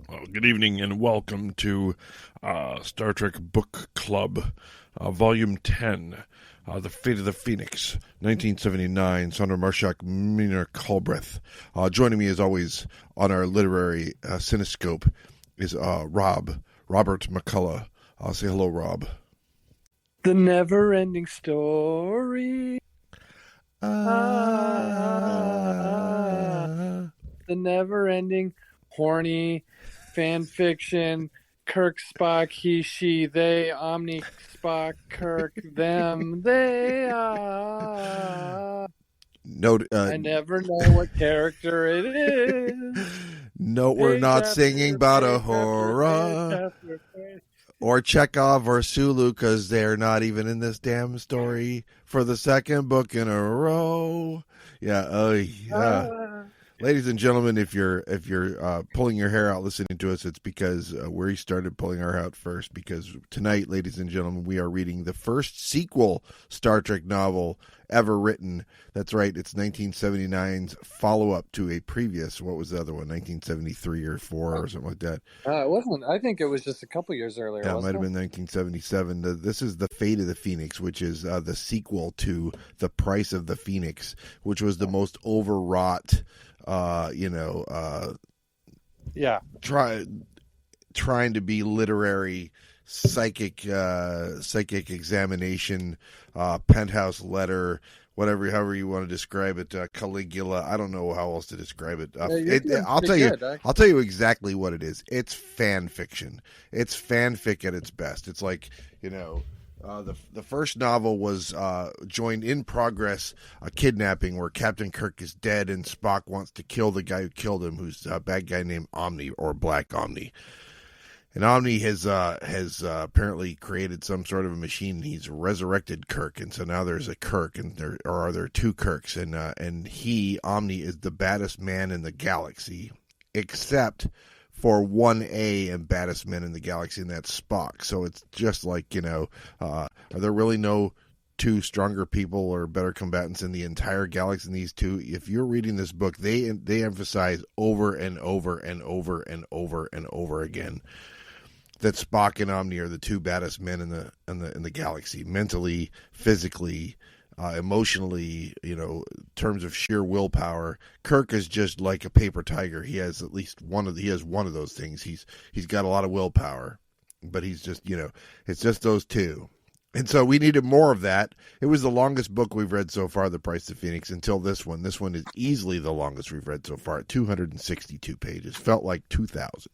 Well, good evening and welcome to Star Trek Book Club, Volume 10, The Fate of the Phoenix, 1979, Sondra, Marshak, Myrna, Culbreth. Joining me as always on our literary cinescope is Robert McCullough. Say hello, Rob. The never-ending story. The never-ending horny fan fiction. Kirk, Spock, he, she, they, Omne, Spock, Kirk, them, they are. I never know what character it is. No, we're not singing about a horror or Chekhov or Sulu because they're not even in this damn story for the second book in a row. Yeah. Ladies and gentlemen, if you're pulling your hair out listening to us, it's because we started pulling our hair out first. Because tonight, ladies and gentlemen, we are reading the first sequel Star Trek novel ever written. That's right, it's 1979's follow-up to a previous. What was the other one? 1973 or 4 or something like that. It wasn't. I think it was just a couple years earlier. Yeah, it might have been 1977. This is The Fate of the Phoenix, which is the sequel to The Price of the Phoenix, which was the most overwrought. Trying to be literary, psychic examination, penthouse letter, however you want to describe it, Caligula. I don't know how else to describe it. I'll tell you exactly what it is. It's fan fiction. It's fanfic at its best. It's like, the first novel was joined in progress, a kidnapping where Captain Kirk is dead and Spock wants to kill the guy who killed him, who's a bad guy named Omne or Black Omne. And Omne has apparently created some sort of a machine. He's resurrected Kirk, and so now there's a Kirk, and there are two Kirks, and Omne is the baddest man in the galaxy, except for 1A and baddest men in the galaxy, and that's Spock. So it's just like, are there really no two stronger people or better combatants in the entire galaxy than these two? If you're reading this book, they emphasize over and over and over and over and over again that Spock and Omne are the two baddest men in the galaxy, mentally, physically, emotionally, in terms of sheer willpower. Kirk is just like a paper tiger. He has at least one of those things. He's got a lot of willpower, but he's just, it's just those two. And so we needed more of that. It was the longest book we've read so far, The Price of Phoenix, until this one. This one is easily the longest we've read so far, 262 pages. Felt like 2,000.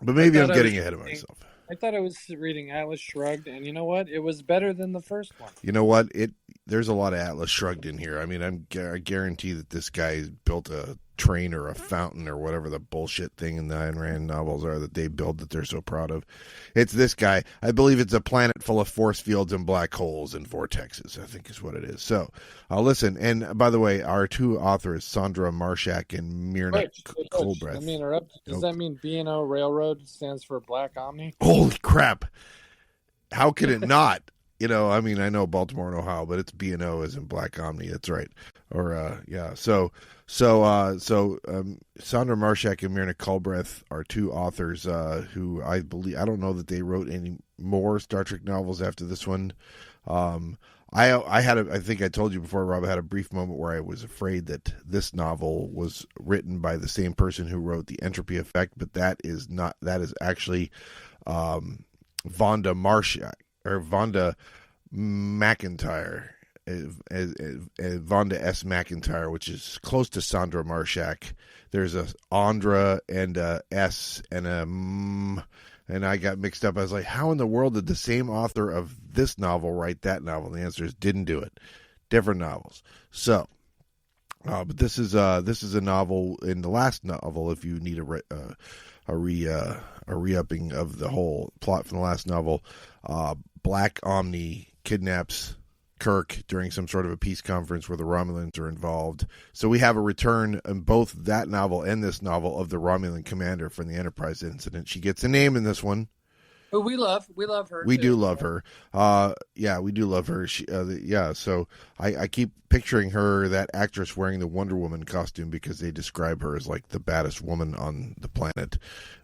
But maybe I'm getting ahead of myself. I thought I was reading Atlas Shrugged, and you know what? It was better than the first one. You know what? There's a lot of Atlas Shrugged in here. I mean, I guarantee that this guy built a train or a fountain or whatever the bullshit thing in the Ayn Rand novels are that they build that they're so proud of. It's this guy. I believe it's a planet full of force fields and black holes and vortexes, I think is what it is. So, listen. And by the way, our two authors, Sondra Marshak and Myrna Culbreth. Let me interrupt. Does that mean B&O Railroad stands for Black Omni? Holy crap. How could it not? I know Baltimore and Ohio, but it's B&O as in Black Omni. That's right. Or, yeah. So Sondra Marshak and Myrna Culbreth are two authors who I don't know that they wrote any more Star Trek novels after this one. I think I told you before, Rob, I had a brief moment where I was afraid that this novel was written by the same person who wrote The Entropy Effect, but that is actually Vonda McIntyre. Vonda S. McIntyre, which is close to Sondra Marshak. There's a Andra and a S and a and I got mixed up. I was like, how in the world did the same author of this novel write that novel? And the answer is didn't do it. Different novels. So, but this is a novel. In the last novel, if you need a re-upping of the whole plot from the last novel, Black Omni kidnaps Kirk during some sort of a peace conference where the Romulans are involved. So we have a return in both that novel and this novel of the Romulan Commander from the Enterprise incident. She gets a name in this one. But we love her. We too. do love her. Yeah, we do love her. She, yeah, so I keep picturing her, that actress, wearing the Wonder Woman costume because they describe her as like the baddest woman on the planet,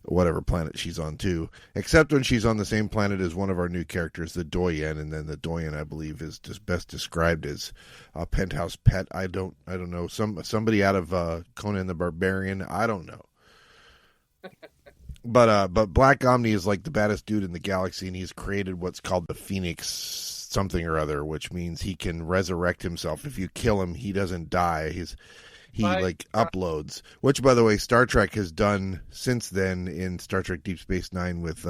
whatever planet she's on too. Except when she's on the same planet as one of our new characters, the Doyen, and then the Doyen, I believe, is just best described as a penthouse pet. I don't know, somebody out of Conan the Barbarian. I don't know. But Black Omni is like the baddest dude in the galaxy, and he's created what's called the Phoenix something or other, which means he can resurrect himself. If you kill him, he doesn't die. He uploads, which, by the way, Star Trek has done since then in Star Trek Deep Space Nine with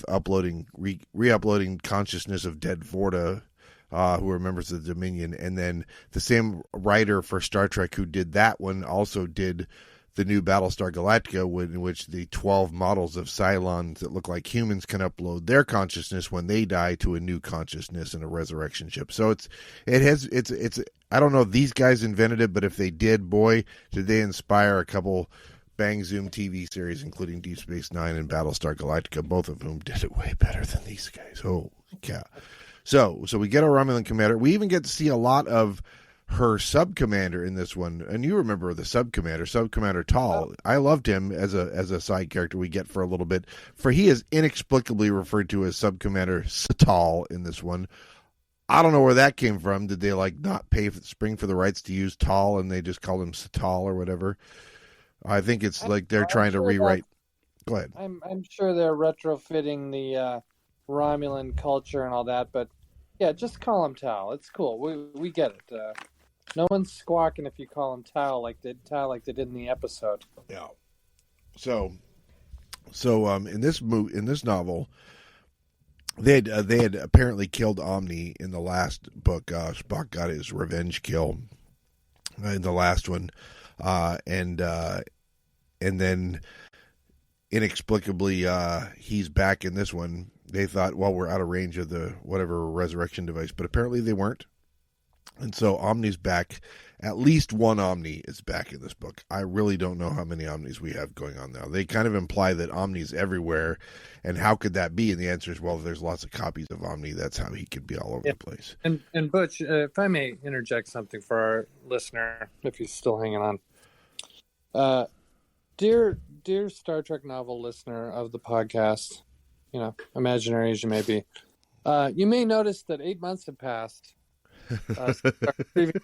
uploading, re-uploading consciousness of dead Vorta, who are members of the Dominion, and then the same writer for Star Trek who did that one also did the new Battlestar Galactica, in which the 12 models of Cylons that look like humans can upload their consciousness when they die to a new consciousness in a resurrection ship. So it's I don't know if these guys invented it, but if they did, boy, did they inspire a couple Bang Zoom TV series, including Deep Space Nine and Battlestar Galactica, both of whom did it way better than these guys. Oh, yeah. So we get our Romulan Commander. We even get to see a lot of her sub-commander in this one, and you remember the sub-commander Tal. I loved him as a side character we get for a little bit, for he is inexplicably referred to as sub-commander Satal in this one. I don't know where that came from. Did they not spring for the rights to use Tal, and they just call him Satal or whatever? I think it's they're trying to rewrite. Go ahead. I'm sure they're retrofitting the Romulan culture and all that, but yeah, just call him Tal. It's cool. We get it. No one's squawking if you call him Tal like they did in the episode. Yeah. So in this novel, they had apparently killed Omne in the last book. Spock got his revenge kill in the last one, and then inexplicably he's back in this one. They thought, well, we're out of range of the whatever resurrection device, but apparently they weren't. And so Omni's back. At least one Omni is back in this book. I really don't know how many Omnis we have going on now. They kind of imply that Omni's everywhere, and how could that be? And the answer is, well, there's lots of copies of Omni. That's how he could be all over the place. And Butch, if I may interject something for our listener, if he's still hanging on. Dear Star Trek novel listener of the podcast, imaginary as you may be, you may notice that 8 months have passed. Previous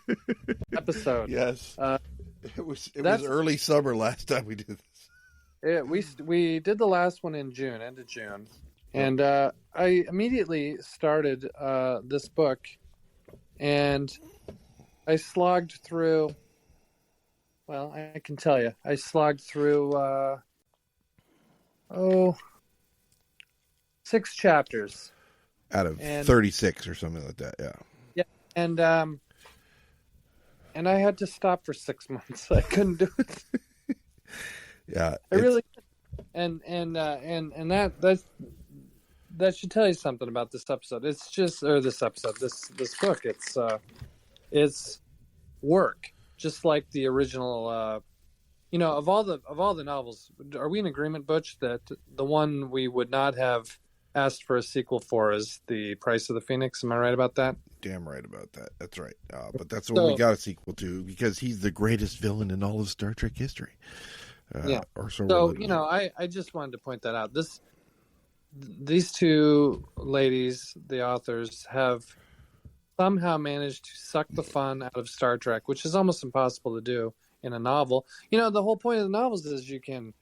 episode. Yes, it was early summer last time we did this. We did the last one in June, end of June, and I immediately started this book, and I slogged through. Well, I can tell you, I slogged through 6 chapters out of 36 or something like that. Yeah. And I had to stop for 6 months. I couldn't do it. Yeah, I really. And that should tell you something about this episode. It's just this book. It's work, just like the original. Of all the novels, are we in agreement, Butch, that the one we would not have asked for a sequel for is The Price of the Phoenix? Am I right about that? Damn right about that. That's right. But that's the one we got a sequel to because he's the greatest villain in all of Star Trek history. I just wanted to point that out. These two ladies, the authors, have somehow managed to suck the fun out of Star Trek, which is almost impossible to do in a novel. The whole point of the novels is you can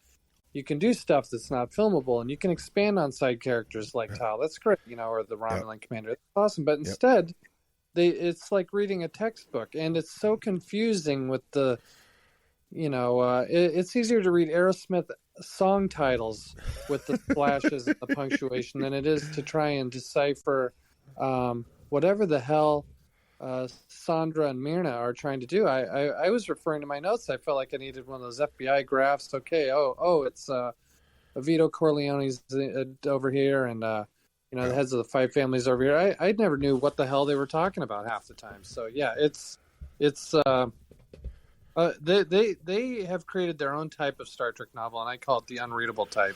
do stuff that's not filmable, and you can expand on side characters like Tal. That's great, or the Romulan Commander. That's awesome. But instead, it's like reading a textbook, and it's so confusing with the, it's easier to read Aerosmith song titles with the flashes and the punctuation than it is to try and decipher whatever the hell Sondra and Myrna are trying to do. I was referring to my notes. I felt like I needed one of those FBI graphs. Okay, it's Vito Corleone's over here, and the heads of the 5 families over here. I never knew what the hell they were talking about half the time. So yeah, they have created their own type of Star Trek novel, and I call it the unreadable type.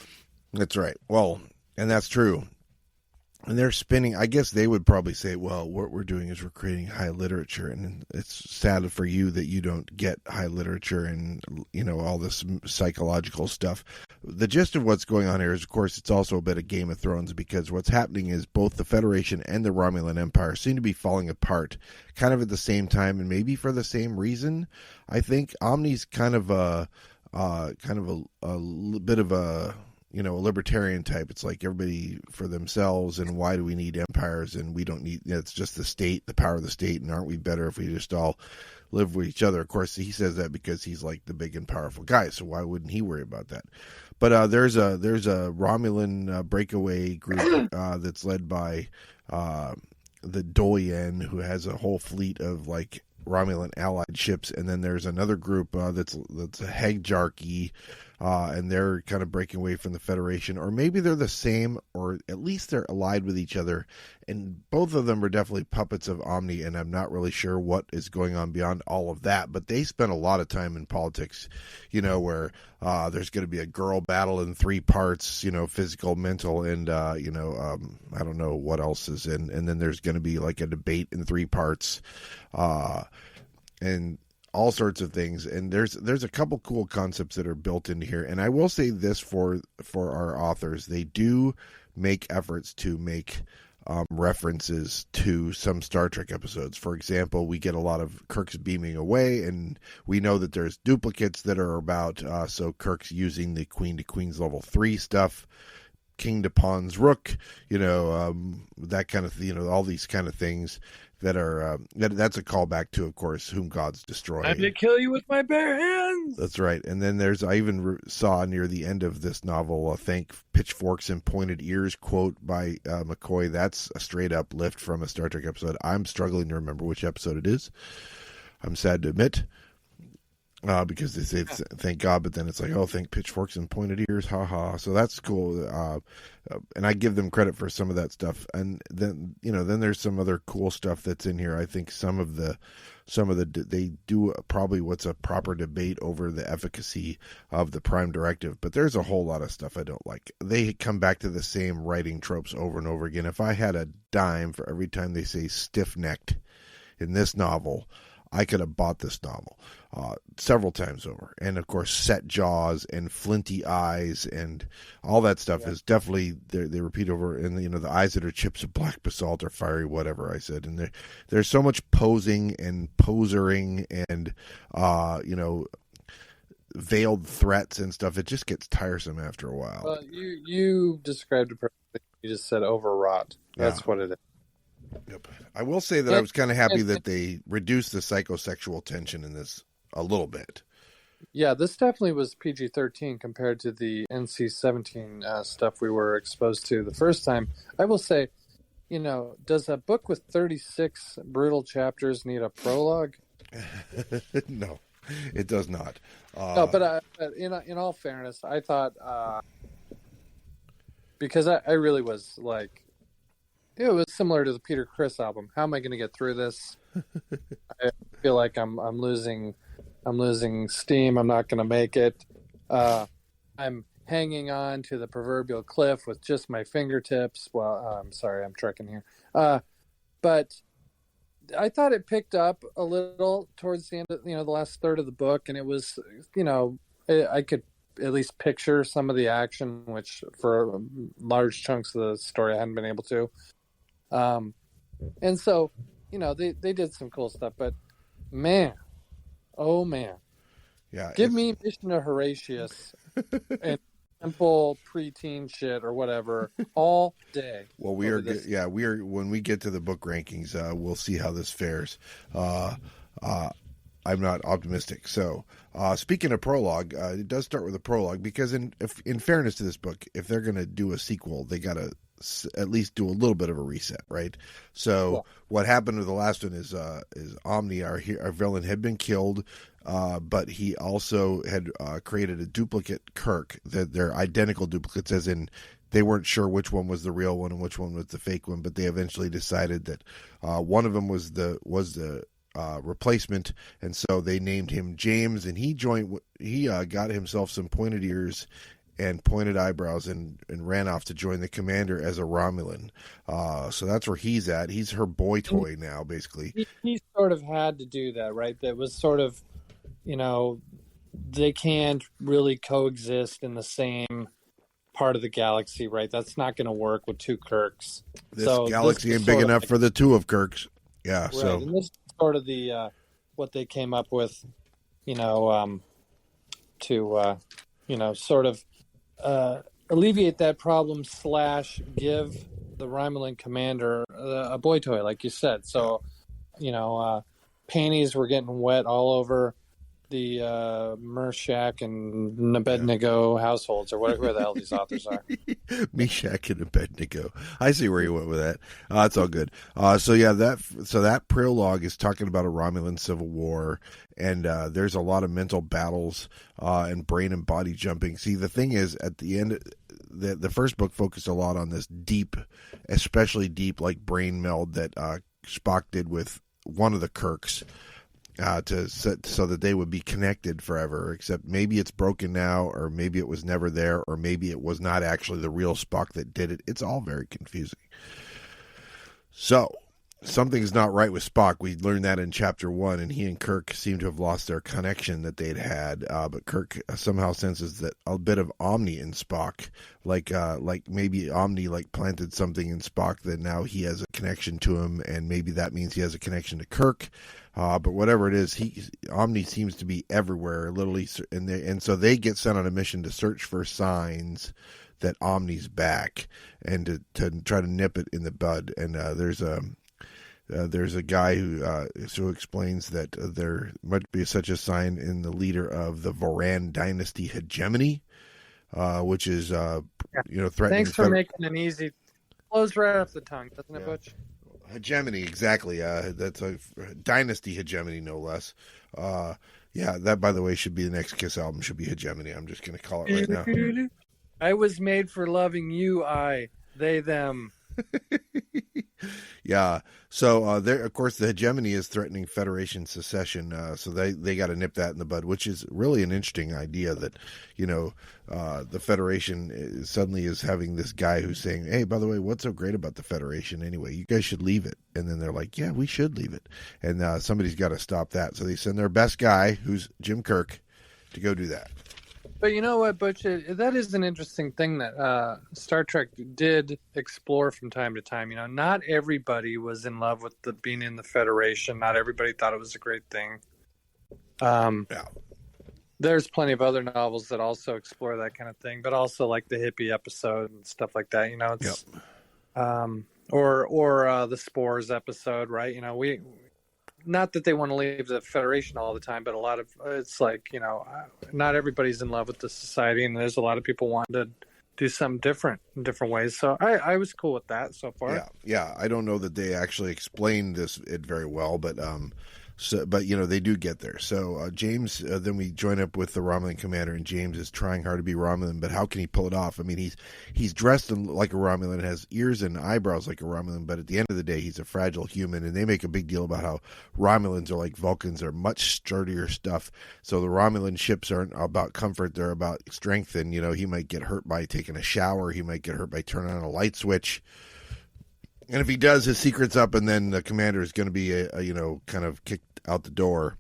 That's right. Well, And that's true. And they're spinning. I guess they would probably say, well, what we're doing is we're creating high literature. And it's sad for you that you don't get high literature and, all this psychological stuff. The gist of what's going on here is, of course, it's also a bit of Game of Thrones, because what's happening is both the Federation and the Romulan Empire seem to be falling apart kind of at the same time, and maybe for the same reason. I think Omne's kind of a bit of a libertarian type. It's like everybody for themselves, and why do we need empires, and we don't need, it's just the state, the power of the state, and aren't we better if we just all live with each other? Of course, he says that because he's like the big and powerful guy, so why wouldn't he worry about that? But there's a Romulan breakaway group that's led by the Doyen, who has a whole fleet of like Romulan allied ships, and then there's another group that's a Hegjarchy, and they're kind of breaking away from the Federation, or maybe they're the same, or at least they're allied with each other, and both of them are definitely puppets of Omne, and I'm not really sure what is going on beyond all of that, but they spend a lot of time in politics, where there's going to be a girl battle in 3 parts, physical, mental, and I don't know what else is in, and then there's going to be like a debate in 3 parts, and all sorts of things, and there's a couple cool concepts that are built into here. And I will say this for our authors, they do make efforts to make references to some Star Trek episodes. For example, we get a lot of Kirk's beaming away, and we know that there's duplicates that are about, so Kirk's using the Queen to Queen's level 3 stuff, King to Pawn's Rook, that kind of, all these kind of things that are, that's a callback to, of course, Whom Gods Destroy. I'm to kill you with my bare hands. That's right. And then I even saw near the end of this novel, thank pitchforks and pointed ears quote by McCoy. That's a straight up lift from a Star Trek episode. I'm struggling to remember which episode it is. I'm sad to admit. Because they say thank God, but then it's like, oh, thank pitchforks and pointed ears, haha. So that's cool, and I give them credit for some of that stuff. And then then there's some other cool stuff that's in here. I think some of the they do probably what's a proper debate over the efficacy of the Prime Directive, but there's a whole lot of stuff I don't like. They come back to the same writing tropes over and over again. If I had a dime for every time they say stiff-necked in this novel, I could have bought this novel several times over. And, of course, set jaws and flinty eyes and all that stuff is definitely, they repeat over. And, the eyes that are chips of black basalt or fiery, whatever I said. And there's so much posing and posering and, veiled threats and stuff. It just gets tiresome after a while. Well, you described it perfectly. You just said overwrought. That's what it is. Yep. I will say that I was kind of happy that they reduced the psychosexual tension in this a little bit. Yeah, this definitely was PG-13 compared to the NC-17 stuff we were exposed to the first time. I will say, does a book with 36 brutal chapters need a prologue? No, it does not. No, but in all fairness, I thought, because I really was like, it was similar to the Peter Criss album. How am I going to get through this? I feel like I'm losing steam. I'm not going to make it. I'm hanging on to the proverbial cliff with just my fingertips. Well, I'm sorry, I'm trekking here. But I thought it picked up a little towards the end of the last third of the book, and it was I could at least picture some of the action, which for large chunks of the story I hadn't been able to. And so, they did some cool stuff, but man, yeah, give me Mission to Horatius and simple preteen shit or whatever all day. Well, we are when we get to the book rankings, we'll see how this fares. I'm not optimistic. So, speaking of prologue, it does start with a prologue because, in fairness to this book, if they're going to do a sequel, they got to at least do a little bit of a reset, right? So, what happened with the last one is Omne, our villain, had been killed, but he also had created a duplicate Kirk. That they're identical duplicates, as in they weren't sure which one was the real one and which one was the fake one, but they eventually decided that one of them was the replacement, and so they named him James, and he got himself some pointed ears and pointed eyebrows and ran off to join the commander as a Romulan. So that's where he's at. He's her boy toy now, basically. He sort of had to do that, right? That was sort of, they can't really coexist in the same part of the galaxy, right? That's not going to work with two Kirks. This galaxy ain't big enough for the two of Kirks. Yeah, right. so. And this is sort of the what they came up with, to sort of alleviate that problem / give the Romulan commander a boy toy, like you said. So, panties were getting wet all over the Marshak and Abednego households, or whatever the hell these authors are. Meshach and Abednego. I see where you went with that. It's all good. That prologue is talking about a Romulan civil war, and there's a lot of mental battles and brain and body jumping. See, the thing is, at the end, the first book focused a lot on this deep, especially deep, like brain meld that Spock did with one of the Kirks. So that they would be connected forever, except maybe it's broken now, or maybe it was never there, or maybe it was not actually the real Spock that did it. It's all very confusing. So, something's not right with Spock. We learned that in chapter 1, and he and Kirk seem to have lost their connection that they'd had, but Kirk somehow senses that a bit of Omne in Spock, like maybe Omne planted something in Spock that now he has a connection to him, and maybe that means he has a connection to Kirk. But whatever it is, Omne seems to be everywhere, literally, and so they get sent on a mission to search for signs that Omne's back, and to try to nip it in the bud. And there's a guy who explains that there might be such a sign in the leader of the Voran dynasty hegemony, which is threatening. Thanks for making an easy flows right off the tongue, doesn't it, Butch? Hegemony, exactly. That's a dynasty hegemony, no less. That, by the way, should be the next Kiss album. Should be Hegemony. I'm just going to call it right now. I was made for loving you, they, them. Yeah. So there, of course, the hegemony is threatening Federation secession. So they got to nip that in the bud, which is really an interesting idea that, the Federation suddenly is having this guy who's saying, hey, by the way, what's so great about the Federation anyway? You guys should leave it. And then they're like, yeah, we should leave it. And somebody's got to stop that. So they send their best guy, who's Jim Kirk, to go do that. But you know what, Butch? That is an interesting thing that Star Trek did explore from time to time. Not everybody was in love with being in the Federation. Not everybody thought it was a great thing. There's plenty of other novels that also explore that kind of thing, but also like the hippie episode and stuff like that. It's or the Spores episode, right? We. Not that they want to leave the Federation all the time, but a lot of it's like, not everybody's in love with the society, and there's a lot of people wanting to do something different in different ways. So I was cool with that so far. Yeah. I don't know that they actually explained it very well, but they do get there. So James, then we join up with the Romulan commander, and James is trying hard to be Romulan, but how can he pull it off? I mean, he's dressed like a Romulan, has ears and eyebrows like a Romulan, but at the end of the day, he's a fragile human, and they make a big deal about how Romulans are like Vulcans, are much sturdier stuff. So the Romulan ships aren't about comfort, they're about strength, and, he might get hurt by taking a shower, he might get hurt by turning on a light switch. And if he does, his secret's up, and then the commander is going to be, kind of kicked out the door.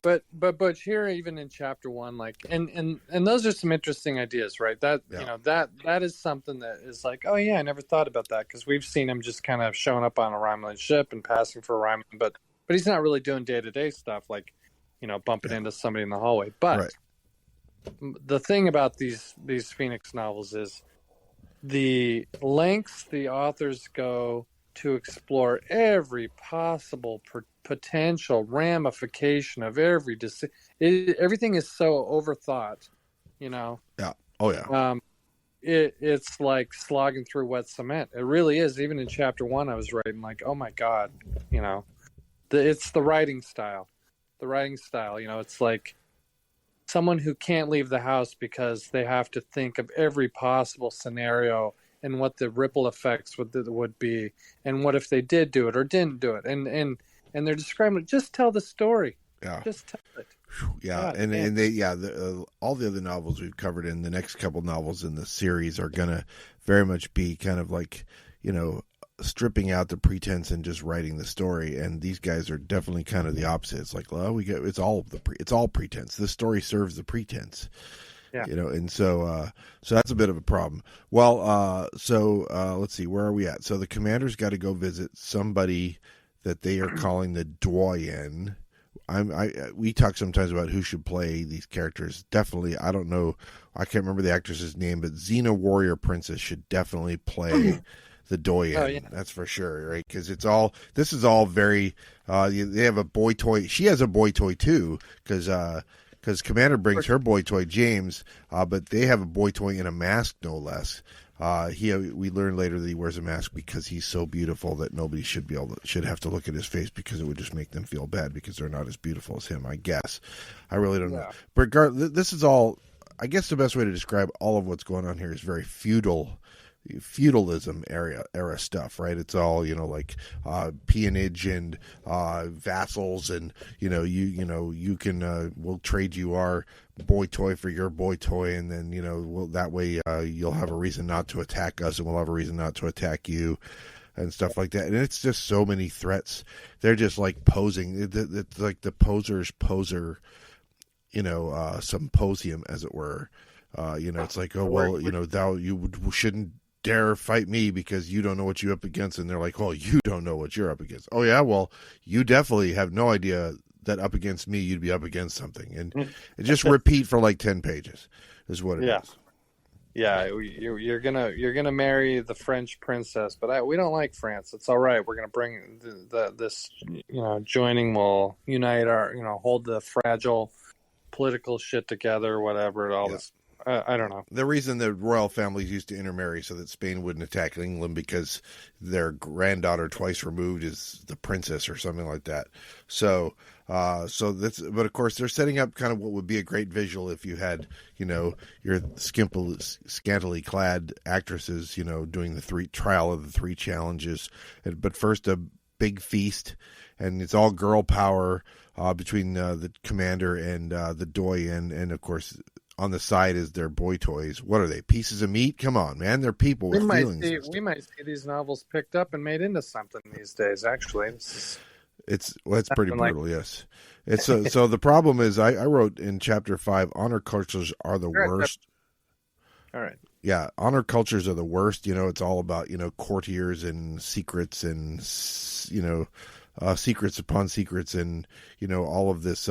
But here, even in chapter 1, and those are some interesting ideas, right? That that is something that is like, oh yeah, I never thought about that, because we've seen him just kind of showing up on a Romulan ship and passing for a Romulan, but he's not really doing day-to-day stuff like, bumping into somebody in the hallway. But the thing about these Phoenix novels is the lengths the authors go to explore every possible potential ramification of every decision. Everything is so overthought, Yeah. Oh, yeah. It's like slogging through wet cement. It really is. Even in chapter 1, I was writing like, oh my God, it's the writing style. It's like someone who can't leave the house because they have to think of every possible scenario and what the ripple effects would be, and what if they did do it or didn't do it, and they're describing it. Just tell the story. Yeah. Just tell it. Yeah, and they all the other novels we've covered in the next couple novels in the series are gonna very much be kind of like, stripping out the pretense and just writing the story. And these guys are definitely kind of the opposite. It's like, well, it's all pretense. This story serves the pretense. Yeah. And so that's a bit of a problem. Well, let's see, where are we at? So the commander's got to go visit somebody that they are calling the doyen. We talk sometimes about who should play these characters. Definitely, I don't know, I can't remember the actress's name, but Xena Warrior Princess should definitely play the doyen. Oh, yeah. That's for sure, right? Because this is all very. They have a boy toy. She has a boy toy too, because Commander brings her boy toy James, but they have a boy toy in a mask, no less. We learn later that he wears a mask because he's so beautiful that nobody should have to look at his face, because it would just make them feel bad because they're not as beautiful as him, I guess. I really don't know. But this is all. I guess the best way to describe all of what's going on here is very feudalism era stuff, right? It's all like peonage and vassals, and you can we'll trade you our boy toy for your boy toy, and then that way you'll have a reason not to attack us, and we'll have a reason not to attack you, and stuff like that. And it's just so many threats. They're just like posing. It's like the poser's poser, symposium, as it were. It's like, oh well, you shouldn't dare fight me because you don't know what you're up against. And they're like, well, you don't know what you're up against. Oh yeah, well, you definitely have no idea that up against me you'd be up against something. And it just repeat for like 10 pages is what it is. Yeah, you're gonna marry the French princess, but we don't like France. It's all right. We're gonna bring this joining will unite our hold the fragile political shit together, whatever. This. I don't know. The reason the royal families used to intermarry so that Spain wouldn't attack England, because their granddaughter twice removed is the princess or something like that. So but of course they're setting up kind of what would be a great visual if you had, your scantily clad actresses, doing the trial of the 3 challenges. But first a big feast, and it's all girl power between the commander and the doyen, and of course on the side is their boy toys. What are they? Pieces of meat? Come on, man. They're people with feelings. We might see these novels picked up and made into something these days, actually. It's pretty brutal, yes. It's so the problem is I wrote in chapter 5, honor cultures are the worst. All right. Yeah, honor cultures are the worst. It's all about, courtiers and secrets and, secrets upon secrets, and all of this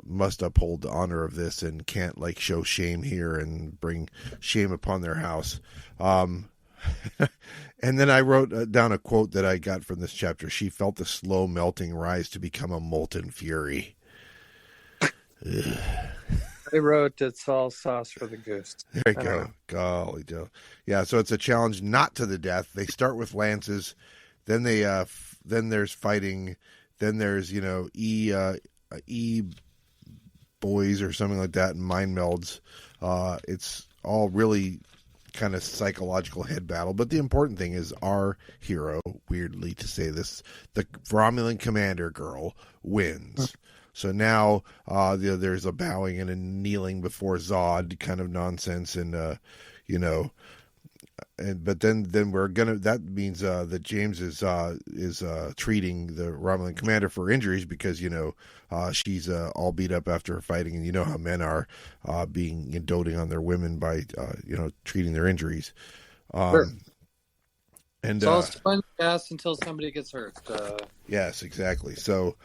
must uphold the honor of this and can't show shame here and bring shame upon their house. And then I wrote down a quote that I got from this chapter. She felt the slow melting rise to become a molten fury. I wrote it's all sauce for the goose. There you go. Golly, Joe. Yeah, so it's a challenge not to the death. They start with lances, then then there's fighting, then there's E boys or something like that, and mind melds. It's all really kind of psychological head battle. But the important thing is our hero, weirdly to say this, the Romulan Commander girl, wins. So now there's a bowing and a kneeling before Zod kind of nonsense, and but then we're gonna. That means that James is treating the Romulan Commander for injuries, because she's all beat up after her fighting, and how men are doting on their women by treating their injuries. Sure. And it's all sponge gas until somebody gets hurt. Yes, exactly. So.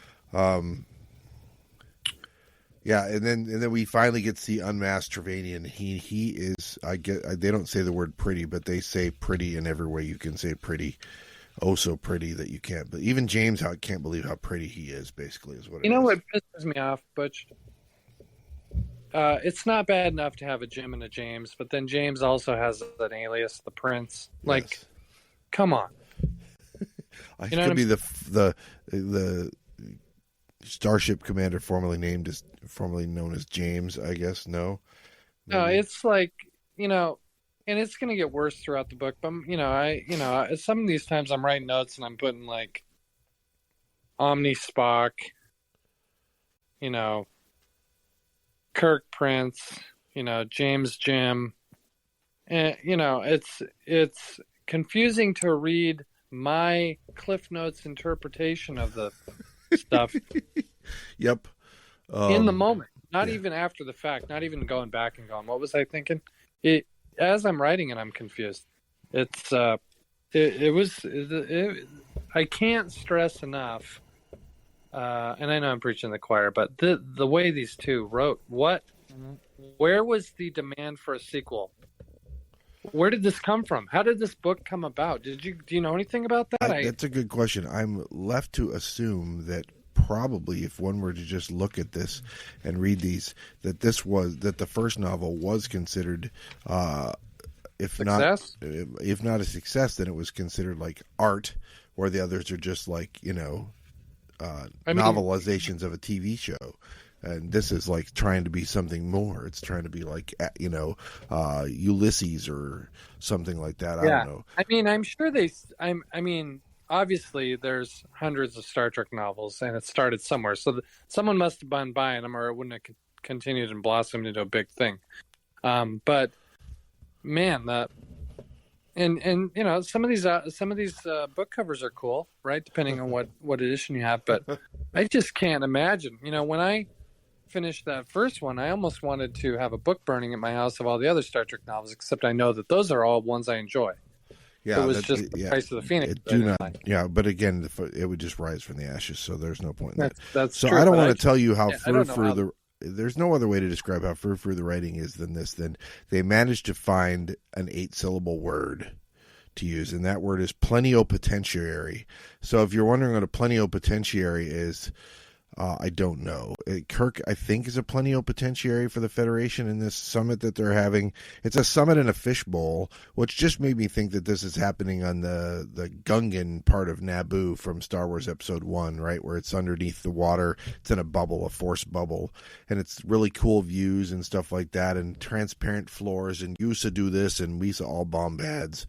Yeah, and then we finally get to see unmasked Trevanian. He is, they don't say the word pretty, but they say pretty in every way you can say pretty. Oh, so pretty that you can't. But even James can't believe how pretty he is, basically, is what it is. What pisses me off, Butch? It's not bad enough to have a Jim and a James, but then James also has an alias, the Prince. Yes. Come on. I could be the Starship Commander formerly known as James, I guess. No, it's and it's going to get worse throughout the book. But some of these times I'm writing notes and I'm putting Omne Spock, Kirk Prince, James Jim. And, it's confusing to read my Cliff Notes interpretation of the stuff. Yep. In the moment, not even after the fact, not even going back and going, what was I thinking? As I'm writing it, I'm confused. It's, I can't stress enough, and I know I'm preaching to the choir, but the way these two wrote, where was the demand for a sequel? Where did this come from? How did this book come about? Do you know anything about that? That's a good question. I'm left to assume that probably if one were to just look at this and read these, that the first novel was considered, if not a success, then it was considered like art, where the others are just like, novelizations of a TV show. And this is like trying to be something more. It's trying to be like, Ulysses or something like that. I don't know. I mean, I'm sure obviously there's hundreds of Star Trek novels and it started somewhere. So someone must have been buying them or it wouldn't have continued and blossomed into a big thing. But man, some of these book covers are cool, right? Depending on what edition you have. But I just can't imagine, when I finished that first one, I almost wanted to have a book burning at my house of all the other Star Trek novels, except I know that those are all ones I enjoy. Yeah, so it was just the Price of the Phoenix. But again, it would just rise from the ashes, so there's no point in that. That's so true, I don't want to tell you how there's no other way to describe how frou-frou the writing is than this. Then they managed to find an 8-syllable word to use, and that word is plenipotentiary. So if you're wondering what a plenipotentiary is, I don't know. Kirk, I think, is a plenipotentiary for the Federation in this summit that they're having. It's a summit in a fishbowl, which just made me think that this is happening on the Gungan part of Naboo from Star Wars Episode 1, right, where it's underneath the water. It's in a bubble, a force bubble, and it's really cool views and stuff like that, and transparent floors, and you used to do this, and we all bombads.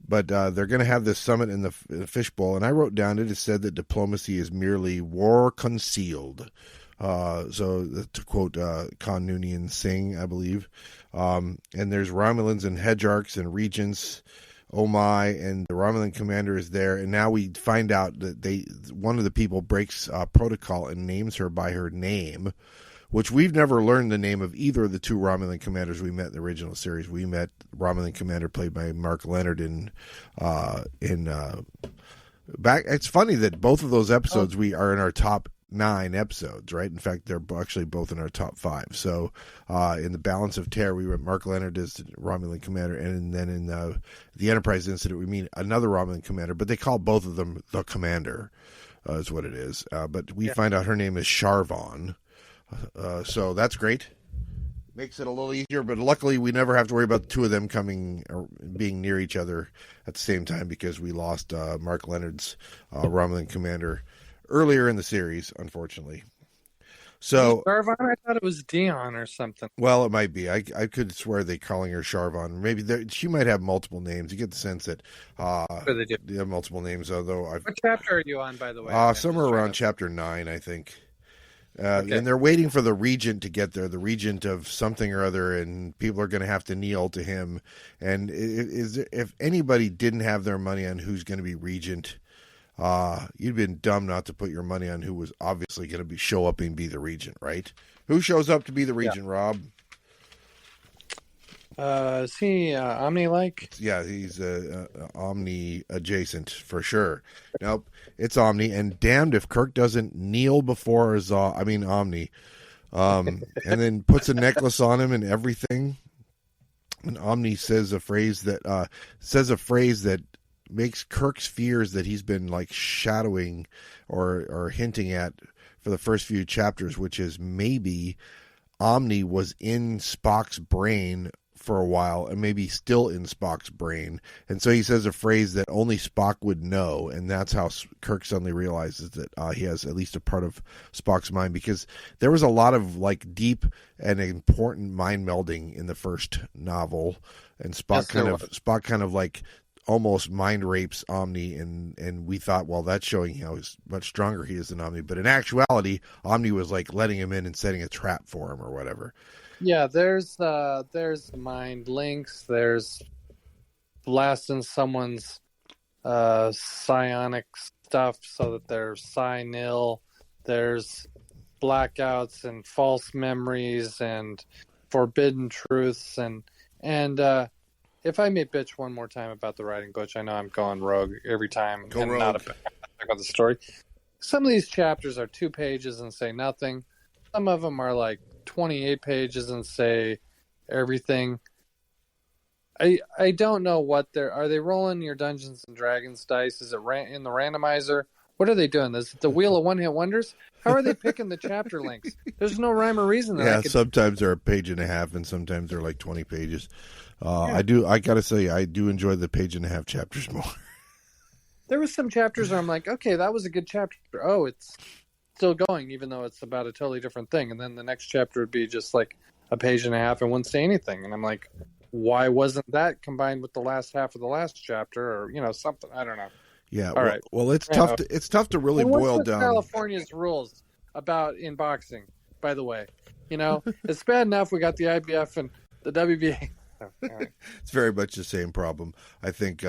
But they're going to have this summit in the fishbowl, and I wrote down it said that diplomacy is merely war concealed. So to quote Khan Noonien Singh, I believe. And there's Romulans and Hedgearchs and Regents, Omne, and the Romulan Commander is there. And now we find out that one of the people breaks protocol and names her by her name, which we've never learned the name of either of the two Romulan commanders we met in the original series. We met Romulan Commander played by Mark Leonard back. It's funny that both of those episodes we are in our top 9 episodes, right? In fact, they're actually both in our top 5. So in the Balance of Terror, we met Mark Leonard as Romulan Commander, and then in the Enterprise incident, we meet another Romulan Commander, but they call both of them the Commander, is what it is. But we find out her name is Sharvon. So that's great. Makes it a little easier, but luckily we never have to worry about the two of them coming or being near each other at the same time because we lost Mark Leonard's Romulan Commander earlier in the series, unfortunately. So Sharvon, I thought it was Dion or something. Well, it might be. I could swear they're calling her Sharvon. Maybe she might have multiple names. You get the sense that they have multiple names. Although what chapter are you on, by the way? Somewhere around chapter 9, I think. And they're waiting for the regent to get there, the regent of something or other, and people are going to have to kneel to him. And if anybody didn't have their money on who's going to be regent, you'd been dumb not to put your money on who was obviously going to show up and be the regent, right? Who shows up to be the regent, Rob? Is he Omni-like? Yeah, he's Omni adjacent for sure. Nope, it's Omni, and damned if Kirk doesn't kneel before Omni, and then puts a necklace on him and everything. And Omni says a phrase that makes Kirk's fears that he's been like shadowing or hinting at for the first few chapters, which is maybe Omni was in Spock's brain for a while and maybe still in Spock's brain. And so he says a phrase that only Spock would know, and that's how Kirk suddenly realizes that he has at least a part of Spock's mind, because there was a lot of like deep and important mind melding in the first novel, and Spock kind of like almost mind rapes Omne, and we thought, well, that's showing how much stronger he is than Omne. But in actuality, Omne was like letting him in and setting a trap for him or whatever. Yeah, there's mind links. There's blasting someone's psionic stuff so that they're psi-nil. There's blackouts and false memories and forbidden truths and if I may bitch one more time about the writing, Butch, I know I'm going rogue every time. Go rogue. Not about the story. Some of these chapters are 2 pages and say nothing. Some of them are like 28 pages and say everything. I don't know what are they rolling your Dungeons and Dragons dice? Is it in the randomizer? What are they doing? Is it the Wheel of One-Hit Wonders? How are they picking the chapter links? There's no rhyme or reason. Sometimes they're a page and a half, and sometimes they're like 20 pages. I gotta say, I do enjoy the page and a half chapters more. There was some chapters where I'm like, okay, that was a good chapter. Oh, it's still going, even though it's about a totally different thing. And then the next chapter would be just like a page and a half and wouldn't say anything. And I'm like, why wasn't that combined with the last half of the last chapter, or something? I don't know. Yeah. All right. Well, it's tough. It's tough to really boil down. California's rules about in boxing, by the way. It's bad enough we got the IBF and the WBA. Right. It's very much the same problem. I think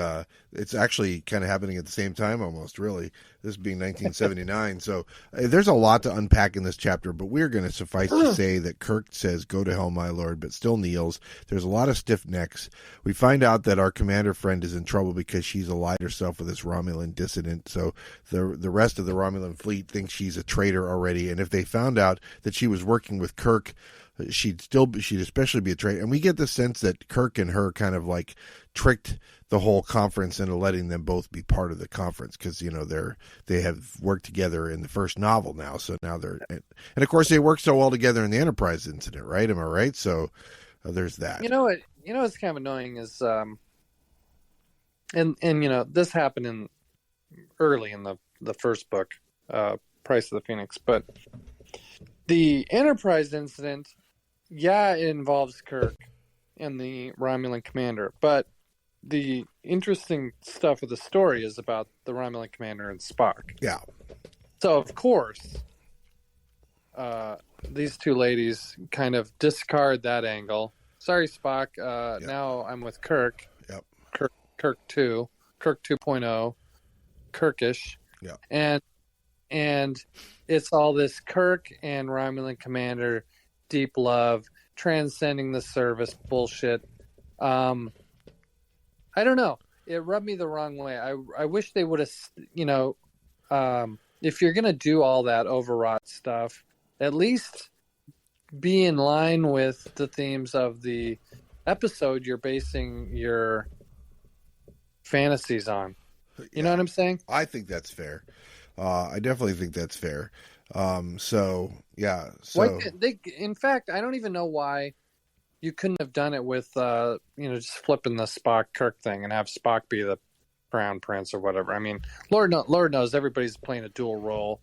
it's actually kind of happening at the same time almost, really, this being 1979. So there's a lot to unpack in this chapter, but we're going to suffice to say that Kirk says, "Go to hell, my lord," but still kneels. There's a lot of stiff necks. We find out that our commander friend is in trouble because she's allied herself with this Romulan dissident. So the rest of the Romulan fleet thinks she's a traitor already. And if they found out that she was working with Kirk, she'd especially be a traitor. And we get the sense that Kirk and her kind of like tricked the whole conference into letting them both be part of the conference because they have worked together in the first novel now. So now and of course they worked so well together in the Enterprise incident, right? Am I right? So there's that. What's kind of annoying is and this happened early in the first book, Price of the Phoenix, but the Enterprise incident, it involves Kirk and the Romulan Commander, but the interesting stuff of the story is about the Romulan Commander and Spock. Yeah. So, of course, these two ladies kind of discard that angle. Sorry, Spock. Now I'm with Kirk. Yep. Kirk 2. Kirk 2.0. Kirkish. Yeah. And it's all this Kirk and Romulan Commander deep love, transcending the service bullshit. I don't know. It rubbed me the wrong way. I wish they would have, if you're going to do all that overwrought stuff, at least be in line with the themes of the episode you're basing your fantasies on. You know what I'm saying? I think that's fair. I definitely think that's fair. So. In fact, I don't even know why you couldn't have done it with, just flipping the Spock Kirk thing and have Spock be the crown prince or whatever. I mean, Lord knows everybody's playing a dual role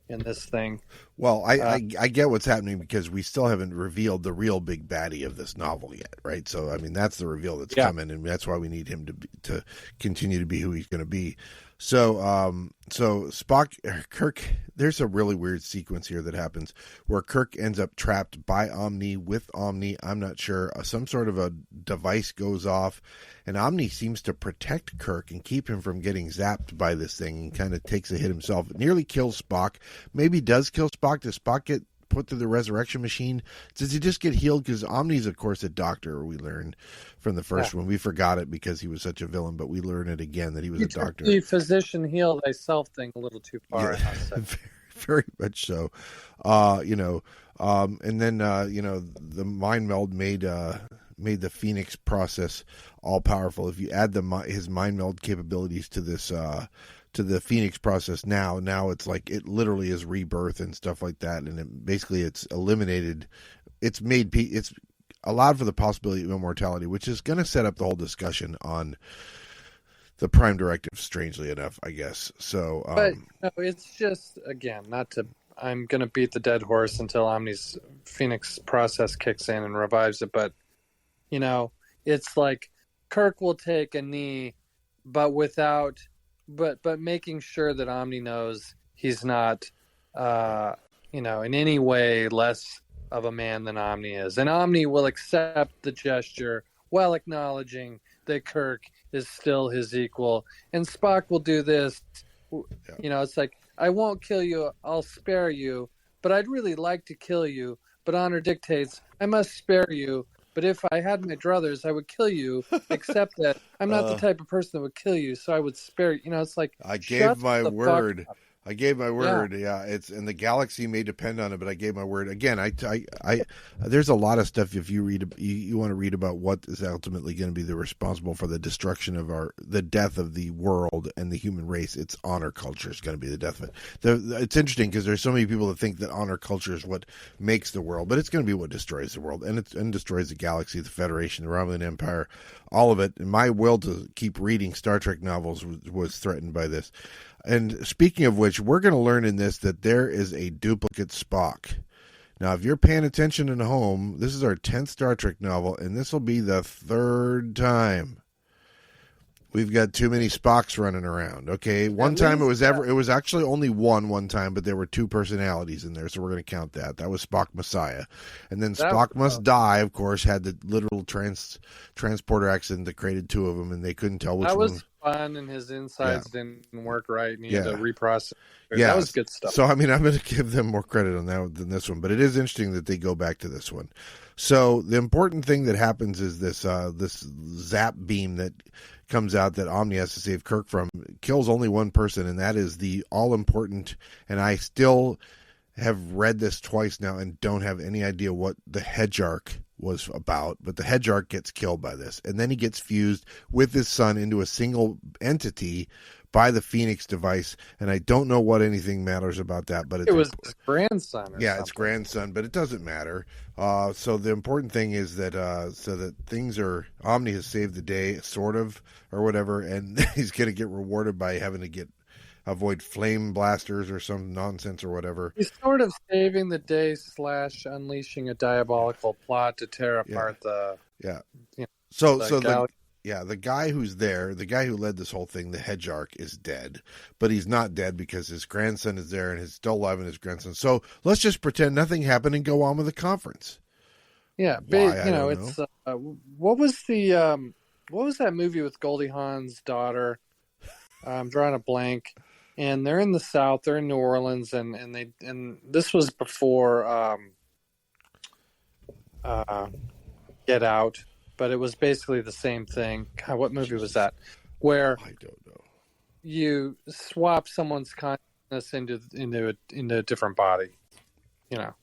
in this thing. Well, I get what's happening because we still haven't revealed the real big baddie of this novel yet, right? So, I mean, that's the reveal that's coming, and that's why we need him to continue to be who he's going to be. So Spock, Kirk, there's a really weird sequence here that happens where Kirk ends up trapped by Omne with Omne. I'm not sure. Some sort of a device goes off, and Omne seems to protect Kirk and keep him from getting zapped by this thing and kind of takes a hit himself. It nearly kills Spock. Maybe does kill Spock. Does Spock get put through the resurrection machine? Does he just get healed? Because Omni's, of course, a doctor, we learned from the first one. We forgot it because he was such a villain, but we learn it again that he was a doctor. The physician heal thyself thing a little too far. Yeah, very much so. And then the mind meld made the Phoenix process all powerful. If you add his mind meld capabilities to this to the Phoenix process now it's like it literally is rebirth and stuff like that, and it's eliminated. It's allowed for the possibility of immortality, which is going to set up the whole discussion on the Prime Directive, strangely enough, I guess. So, but no, it's just, again, I'm going to beat the dead horse until Omni's Phoenix process kicks in and revives it. But, it's like Kirk will take a knee but without, but making sure that Omne knows he's not, in any way less of a man than Omne is, and Omne will accept the gesture while acknowledging that Kirk is still his equal, and Spock will do this. It's like, I won't kill you, I'll spare you, but I'd really like to kill you, but honor dictates I must spare you. But if I had my druthers, I would kill you, except that I'm not the type of person that would kill you, so I would spare you. It's like, I gave my word. I gave my word. Yeah, it's, and the galaxy may depend on it, but I gave my word. Again, I there's a lot of stuff. If you read, you want to read about what is ultimately going to be the responsible for the destruction of the death of the world and the human race. It's honor culture is going to be the death of it. It's interesting because there's so many people that think that honor culture is what makes the world, but it's going to be what destroys the world, and destroys the galaxy, the Federation, the Romulan Empire, all of it. And my will to keep reading Star Trek novels was threatened by this. And speaking of which, we're going to learn in this that there is a duplicate Spock. Now, if you're paying attention at home, this is our 10th Star Trek novel, and this will be the 3rd time we've got too many Spocks running around. Okay, one time it was actually only one time, but there were 2 personalities in there, so we're going to count that. That was Spock Messiah, and then Spock Must Die, of course, had the literal transporter accident that created 2 of them, and they couldn't tell which one. Fun, and his insides didn't work right, and he had to reprocess. Yeah, that was good stuff. So, I mean, I'm going to give them more credit on that than this one, but it is interesting that they go back to this one. So, the important thing that happens is this zap beam that comes out that Omne has to save Kirk from kills only one person, and that is the all-important, and I still have read this twice now and don't have any idea what the Hedgearch was about, but the Hedgearch gets killed by this, and then he gets fused with his son into a single entity by the Phoenix device, and I don't know what anything matters about that, but it was his grandson. It's grandson, but it doesn't matter. So the important thing is that so that things are, Omne has saved the day, sort of, or whatever, and he's going to get rewarded by having to avoid flame blasters or some nonsense or whatever. He's sort of saving the day / unleashing a diabolical plot to tear apart the the guy who's there, the guy who led this whole thing, the Hedgearch, is dead, but he's not dead because his grandson is there and he's still alive, and his grandson. So let's just pretend nothing happened and go on with the conference. Yeah, it's what was that movie with Goldie Hawn's daughter? I'm drawing a blank. And they're in the South. They're in New Orleans, and this was before Get Out, but it was basically the same thing. God, what movie was that? Where I don't know. You swap someone's consciousness into a different body. The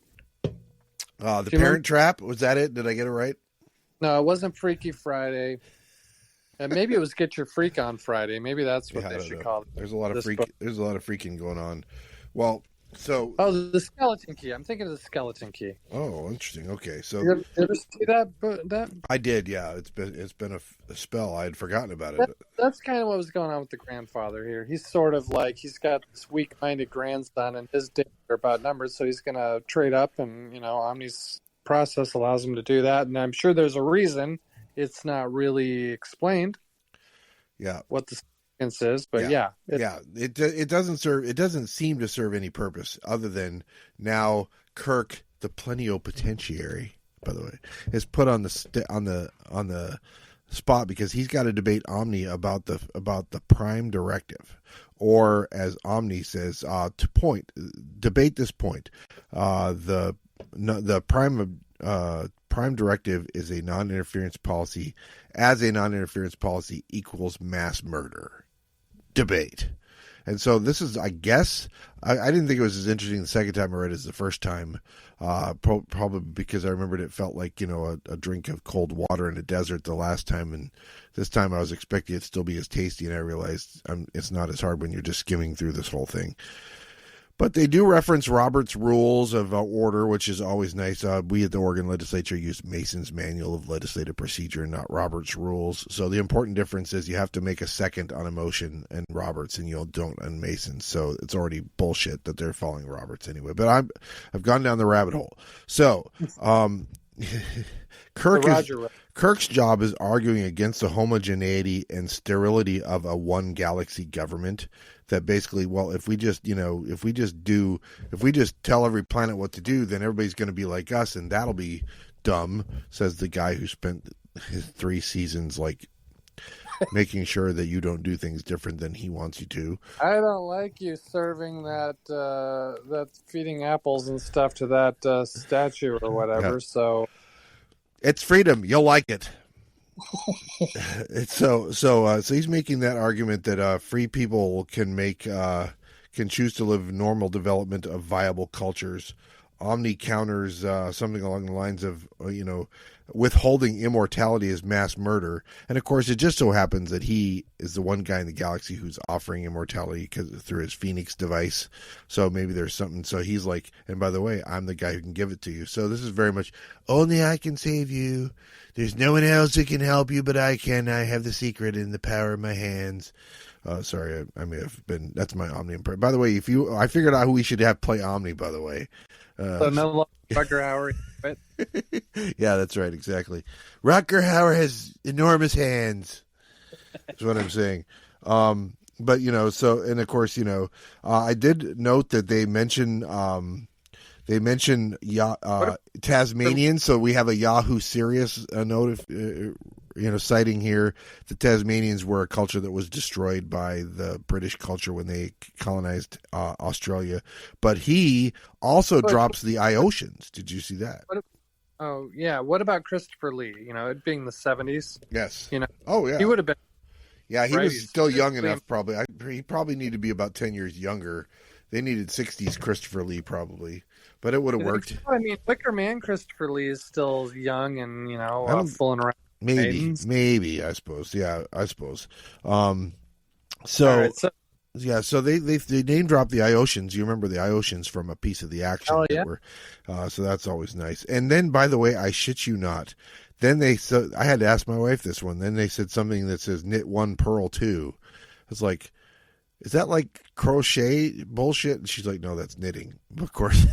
Parent Trap, was that it? Did I get it right? No, it wasn't Freaky Friday. And maybe it was Get Your Freak On Friday. Maybe that's what they should call it. There's a lot of freaking going on. Well, so the Skeleton Key. I'm thinking of the Skeleton Key. Oh, interesting. Okay, so you ever see that? I did. Yeah, it's been a spell. I had forgotten about it. That's kind of what was going on with the grandfather here. He's sort of like, he's got this weak-minded grandson, and his days are about numbers, so he's going to trade up, and Omni's process allows him to do that. And I'm sure there's a reason. It's not really explained. Yeah, what the significance is, but it doesn't seem to serve any purpose other than now Kirk, the plenipotentiary, by the way, is put on the spot because he's got to debate Omne about the Prime Directive, or as Omne says, debate this point. The Prime Directive is a non-interference policy, as a non-interference policy equals mass murder. Debate. And so this is, I guess, I didn't think it was as interesting the second time I read it as the first time, probably because I remembered it felt like, a drink of cold water in a desert the last time, and this time I was expecting it to still be as tasty, and I realized it's not as hard when you're just skimming through this whole thing. But they do reference Robert's Rules of Order, which is always nice. We at the Oregon Legislature use Mason's Manual of Legislative Procedure, not Robert's Rules. So the important difference is you have to make a second on a motion in Roberts, and you don't on Mason's. So it's already bullshit that they're following Roberts anyway. But I've gone down the rabbit hole. So Kirk's job is arguing against the homogeneity and sterility of a one galaxy government. That basically, well, if we just tell every planet what to do, then everybody's going to be like us, and that'll be dumb. Says the guy who spent his 3 seasons making sure that you don't do things different than he wants you to. I don't like you serving that feeding apples and stuff to that statue or whatever. Yeah. So it's freedom. You'll like it. So he's making that argument that free people can choose to live normal development of viable cultures. Omne counters something along the lines of withholding immortality is mass murder, and of course it just so happens that he is the one guy in the galaxy who's offering immortality through his Phoenix device. So maybe there's something. So he's like, and by the way, I'm the guy who can give it to you. So this is very much only I can save you. There's no one else who can help you, but I can. I have the secret in the power of my hands. Sorry, I may have been. That's my Omni impression. By the way, I figured out who we should have play Omni. By the way. So no Rucker Hauer, right? Yeah, that's right, exactly. Rucker Hauer has enormous hands. That's what I'm saying. But so, and of course, I did note that they mention Tasmanian, so we have a Yahoo Serious note, citing here the Tasmanians were a culture that was destroyed by the British culture when they colonized Australia. But he also drops the Iosians. Did you see that? Oh, yeah. What about Christopher Lee? It being the 70s? Yes. Oh, yeah. He would have been. Yeah, he was still young enough, probably. He probably needed to be about 10 years younger. They needed 60s Christopher Lee, probably. But it would have worked. I mean, Wicker Man Christopher Lee is still young and, fooling around. Maybe, I suppose. Yeah, I suppose. So they name dropped the Iosians. You remember the Iosians from A Piece of the Action. Oh, yeah. So that's always nice. And then, by the way, I shit you not, then I had to ask my wife this one. Then they said something that says knit 1, purl 2. It's like, is that like crochet bullshit? And she's like, no, that's knitting. Of course.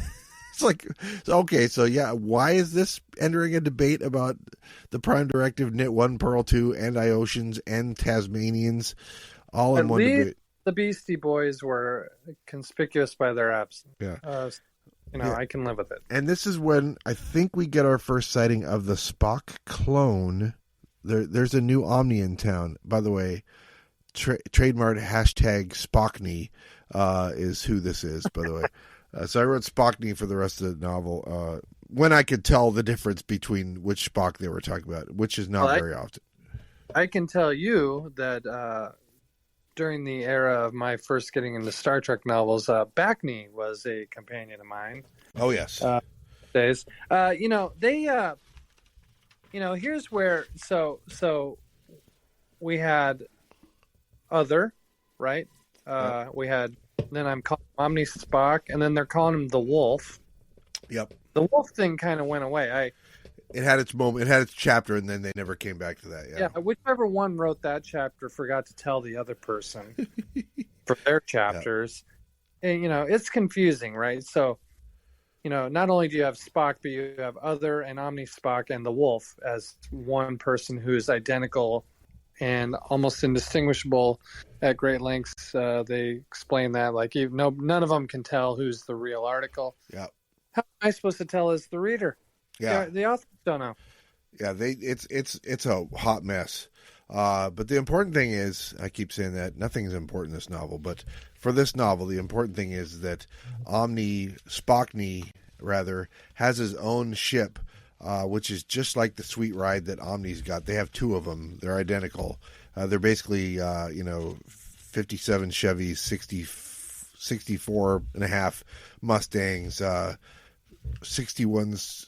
It's like, okay, so yeah, why is this entering a debate about the Prime Directive, knit 1, purl 2, and Iosians and Tasmanians all in one debate? The Beastie Boys were conspicuous by their absence. Yeah. I can live with it. And this is when I think we get our first sighting of the Spock clone. There's a new Omni in town. By the way, trademark hashtag Spockney is who this is, by the way. So I wrote Spockney for the rest of the novel when I could tell the difference between which Spock they were talking about, which is not very often. I can tell you that during the era of my first getting into Star Trek novels, Backney was a companion of mine. Oh, yes. Days. Here's where, so we had Other, right? We had, then I'm calling Omni Spock, and then they're calling him the Wolf. Yep. The Wolf thing kind of went away. It had its moment, it had its chapter, and then they never came back to that. Yeah, whichever one wrote that chapter forgot to tell the other person for their chapters. Yeah. And, it's confusing, right? So, not only do you have Spock, but you have Other and Omni Spock and the Wolf as one person who's identical and almost indistinguishable at great lengths. They explain that, none of them can tell who's the real article. Yeah. How am I supposed to tell as the reader? Yeah, the authors don't know. Yeah, it's a hot mess. But the important thing is, I keep saying that nothing's important in this novel, but for this novel, the important thing is that Spockney has his own ship, which is just like the sweet ride that Omni's got. They have 2 of them. They're identical. They're basically 57 Chevys, 64 and a half Mustangs, 61s,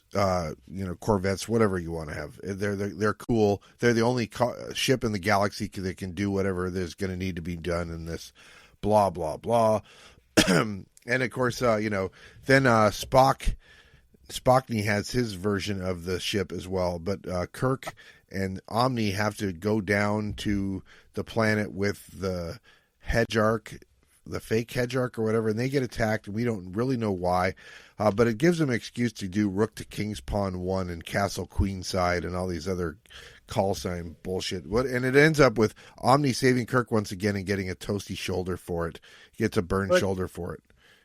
Corvettes, whatever you want to have. They're cool. They're the only ship in the galaxy that can do whatever there's going to need to be done in this blah, blah, blah. And of course, then Spockney has his version of the ship as well. But Kirk and Omni have to go down to the planet with the Hedge Arc, the fake Hedge Arc or whatever, and they get attacked, and we don't really know why. But it gives them an excuse to do Rook to King's Pawn 1 and Castle Queenside and all these other call sign bullshit. And it ends up with Omne saving Kirk once again and getting a toasty shoulder for it. He gets a burned shoulder for it.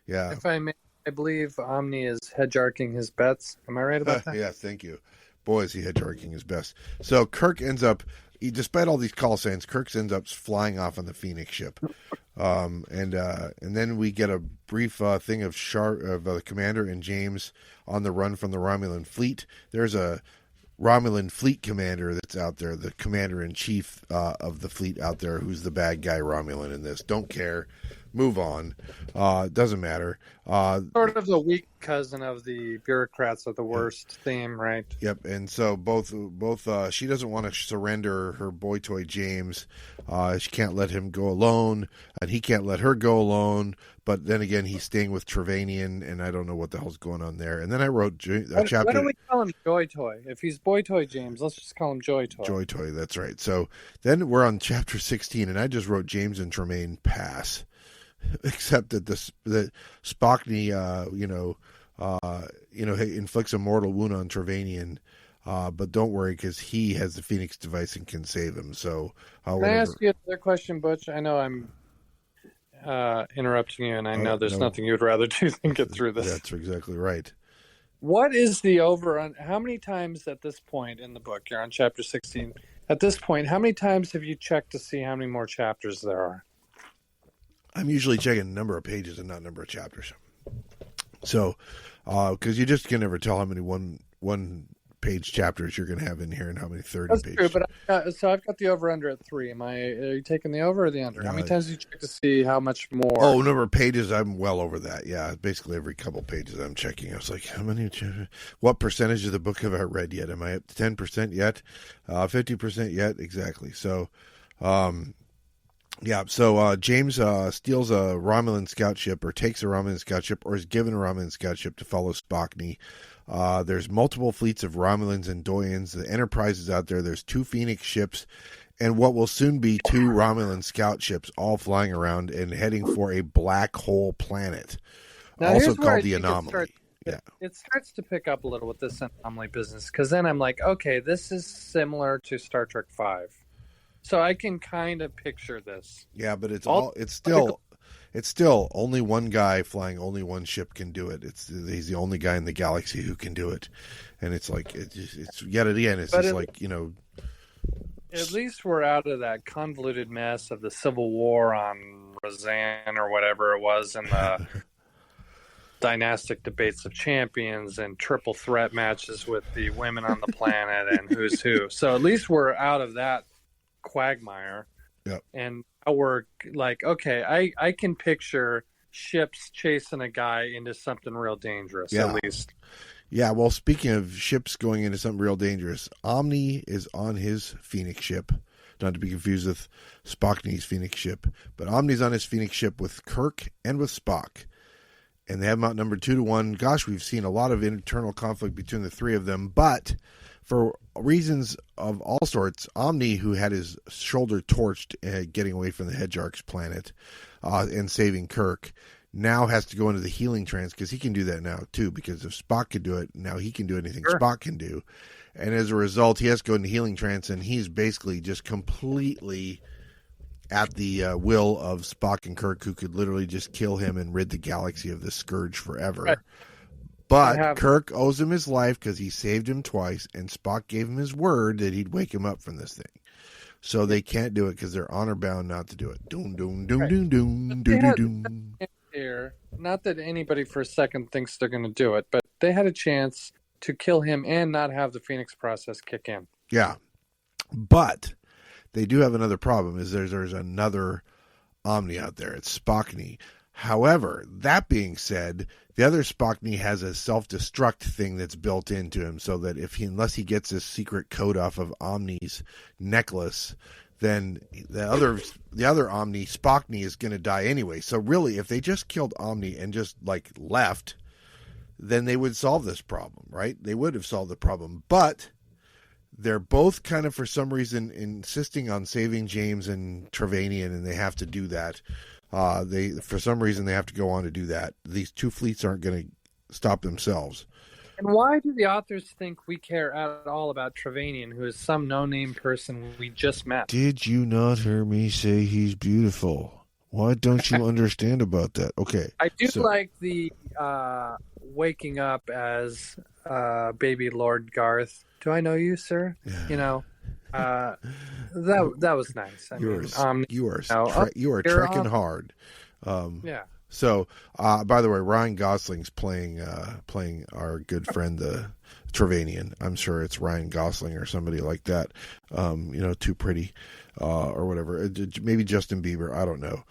Yeah. If I may, I believe Omne is hedge-arcing his bets. Am I right about that? Yeah, thank you. Boy, is he hedge-arcing his best. So Kirk ends up, despite all these call signs, Kirk ends up flying off on the Phoenix ship. And then we get a brief thing of the commander and James on the run from the Romulan fleet. There's a Romulan fleet commander that's out there, the commander-in-chief of the fleet out there, who's the bad guy Romulan in this. Don't care. Move on. Doesn't matter. Sort of the weak cousin of the bureaucrats of the worst theme, right? Yep. And so both she doesn't want to surrender her boy toy James. She can't let him go alone, and he can't let her go alone. But then again, he's staying with Trevanian, and I don't know what the hell's going on there. And then I wrote a chapter. Why don't we call him Joy Toy? If he's boy toy James, let's just call him Joy Toy. Joy Toy, that's right. So then we're on chapter 16, and I just wrote James and Tremaine pass. Except that that Spockney, inflicts a mortal wound on Trevanian, but don't worry because he has the Phoenix device and can save him. So, can I ask you another question, Butch? I know I'm interrupting you, and I know there's nothing you'd rather do than get through this. That's exactly right. What is the over on how many times at this point in the book? You're on chapter 16. At this point, how many times have you checked to see how many more chapters there are? I'm usually checking number of pages and not number of chapters. So, because you just can never tell how many one page chapters you're going to have in here and how many 30 That's pages. True, but so I've got the over under at 3. Are you taking the over or the under? How many times do you check to see how much more? Oh, number of pages, I'm well over that. Yeah, basically every couple pages I'm checking. I was like, how many? What percentage of the book have I read yet? Am I up to 10% yet? 50% yet? Exactly. So, yeah, so James steals a Romulan scout ship or takes a Romulan scout ship or is given a Romulan scout ship to follow Spockney. There's multiple fleets of Romulans and Doyans. The Enterprise is out there. There's 2 Phoenix ships and what will soon be 2 Romulan scout ships all flying around and heading for a black hole planet, now, also called the Anomaly. It starts to pick up a little with this anomaly business because then I'm like, okay, this is similar to Star Trek V. So I can kind of picture this. Yeah, but it's still only one guy flying only one ship can do it. He's the only guy in the galaxy who can do it, and it's like it's yet again. It's just like At least we're out of that convoluted mess of the Civil War on Roseanne or whatever it was, and the dynastic debates of champions and triple threat matches with the women on the planet and who's who. So at least we're out of that quagmire. Yep. And now we're like, okay, I can picture ships chasing a guy into something real dangerous, at least. Yeah, well, speaking of ships going into something real dangerous, Omne is on his Phoenix ship, not to be confused with Spockney's Phoenix ship, but Omne's on his Phoenix ship with Kirk and with Spock. And they have them outnumbered 2-1. Gosh, we've seen a lot of internal conflict between the 3 of them, but for reasons of all sorts, Omne, who had his shoulder torched getting away from the Hedgearch's planet and saving Kirk, now has to go into the healing trance because he can do that now too, because if Spock could do it, now he can do anything Spock can do. And as a result, he has to go into healing trance, and he's basically just completely at the will of Spock and Kirk, who could literally just kill him and rid the galaxy of the scourge forever. Right. But Kirk owes him his life because he saved him twice, and Spock gave him his word that he'd wake him up from this thing. So they can't do it because they're honor bound not to do it. Doom, doom, doom, doom, doom, doom, doom. Here, not that anybody for a second thinks they're going to do it, but they had a chance to kill him and not have the Phoenix process kick in. Yeah, but they do have another problem. Is there's another Omne out there? It's Spockney. However, that being said, the other Spockney has a self-destruct thing that's built into him, so that unless he gets this secret code off of Omni's necklace, then the other Omne, Spockney, is going to die anyway. So really, if they just killed Omne and just left, then they would solve this problem, right? They would have solved the problem. But they're both kind of, for some reason, insisting on saving James and Trevanian, and they have to do that. For some reason, they have to go on to do that. These 2 fleets aren't going to stop themselves. And why do the authors think we care at all about Trevanian, who is some no-name person we just met? Did you not hear me say he's beautiful? Why don't you understand about that? Okay. I do like the waking up as baby Lord Garth. Do I know you, sir? Yeah. You know, that was nice. You are trekking hard. Yeah. So, by the way, Ryan Gosling's playing our good friend the Trevanian. I'm sure it's Ryan Gosling or somebody like that. Too pretty, or whatever. Maybe Justin Bieber. I don't know.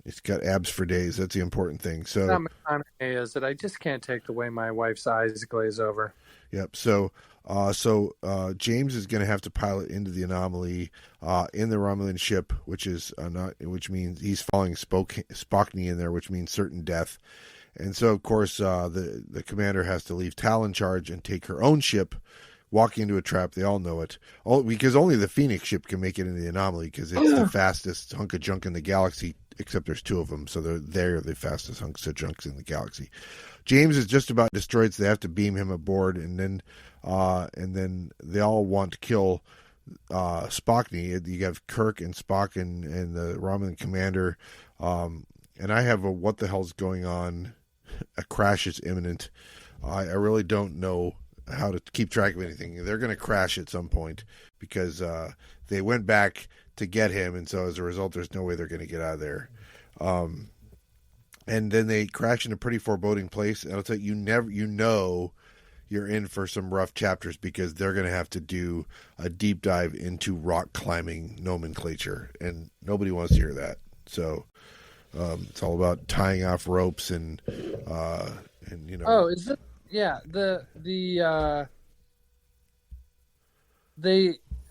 He's got abs for days. That's the important thing. So, not McConaughey, is it? I just can't take the way my wife's eyes glaze over. Yep. So James is going to have to pilot into the anomaly in the Romulan ship, which means he's following Spockney in there, which means certain death. And so, of course, the commander has to leave Tal in charge and take her own ship, walking into a trap. They all know it, because only the Phoenix ship can make it into the anomaly because it's the fastest hunk of junk in the galaxy. Except there's two of them, so they're the fastest hunks of junks in the galaxy. James is just about destroyed, so they have to beam him aboard, and then they all want to kill Spockney. You have Kirk and Spock and the Romulan Commander, and I have a what the hell's going on? A crash is imminent. I really don't know how to keep track of anything. They're going to crash at some point because they went back to get him, and so as a result, there's no way they're going to get out of there. And then they crash in a pretty foreboding place. And I'll tell you, you're in for some rough chapters because they're going to have to do a deep dive into rock climbing nomenclature, and nobody wants to hear that. So it's all about tying off ropes and Oh, is it? Yeah,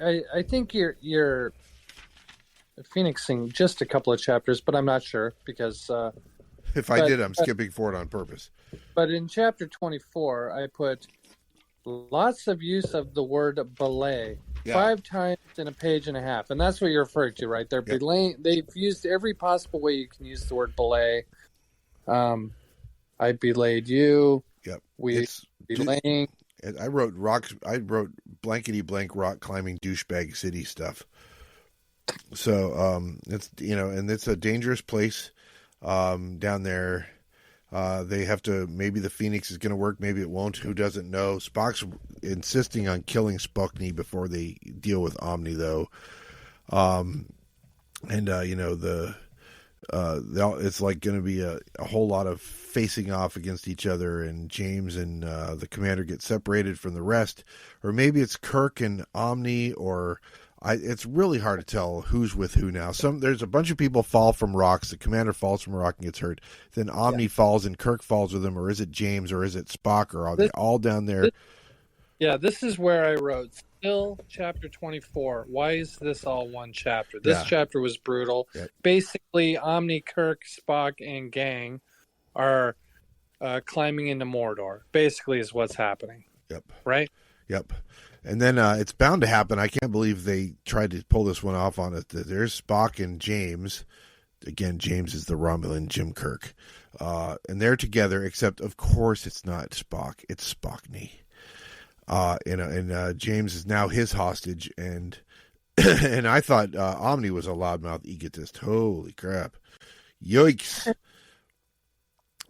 I think you're phoenixing just a couple of chapters, but I'm not sure because I'm skipping forward on purpose. But in chapter 24, I put lots of use of the word belay 5 times in a page and a half, and that's what you're referring to, right? They're belaying. They've used every possible way you can use the word belay. I belayed you. Yep. We belaying. I wrote blankety blank rock climbing douchebag city stuff. So it's and it's a dangerous place down there. They have to. Maybe the Phoenix is going to work. Maybe it won't. Who doesn't know? Spock's insisting on killing Spockney before they deal with Omne, though. It's like going to be a whole lot of facing off against each other, and James and the commander get separated from the rest, or maybe it's Kirk and Omne, or it's really hard to tell who's with who now. There's a bunch of people fall from rocks. The commander falls from a rock and gets hurt. Then Omne falls and Kirk falls with him, or is it James, or is it Spock, or are they all down there? This is where I wrote. Still, chapter 24. Why is this all one chapter? This chapter was brutal. Yep. Basically, Omne, Kirk, Spock, and gang are climbing into Mordor. Basically, is what's happening. Yep. Right? Yep. And then it's bound to happen. I can't believe they tried to pull this one off on it. There's Spock and James. Again, James is the Romulan Jim Kirk. And they're together, except, of course, it's not Spock. It's Spockney. James is now his hostage, and and I thought Omne was a loudmouth egotist. Holy crap. Yikes.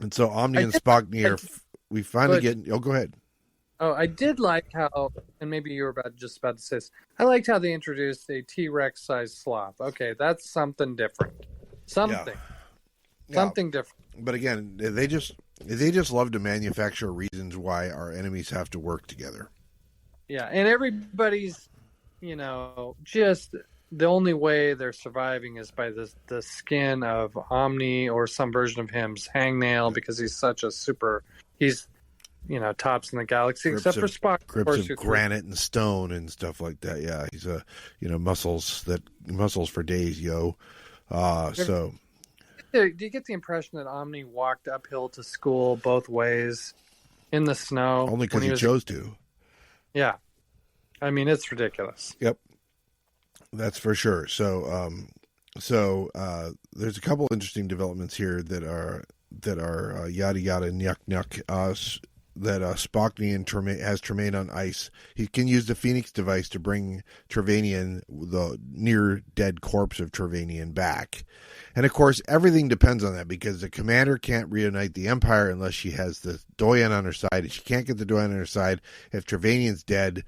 And so Omne and Spockney we finally get... Oh, go ahead. Oh, I did like how, and maybe you were just about to say this, I liked how they introduced a T-Rex sized sloth. Okay, that's something different. Something different. But again, they just love to manufacture reasons why our enemies have to work together. Yeah, and everybody's, just the only way they're surviving is by the skin of Omne or some version of him's hangnail, because he's such a tops in the galaxy, except for Spock. Grips of granite and stone and stuff like that. Yeah, he's muscles for days, yo. So. Do you get the impression that Omne walked uphill to school both ways in the snow? Only because he chose to. Yeah. I mean, it's ridiculous. Yep. That's for sure. So there's a couple interesting developments here that are yada yada nyuk nyuk. That Spock has Tremaine on ice. He can use the Phoenix device to bring Trevanian, the near dead corpse of Trevanian, back. And of course, everything depends on that because the commander can't reunite the Empire unless she has the Doyen on her side. And she can't get the Doyen on her side if Trevanian's dead.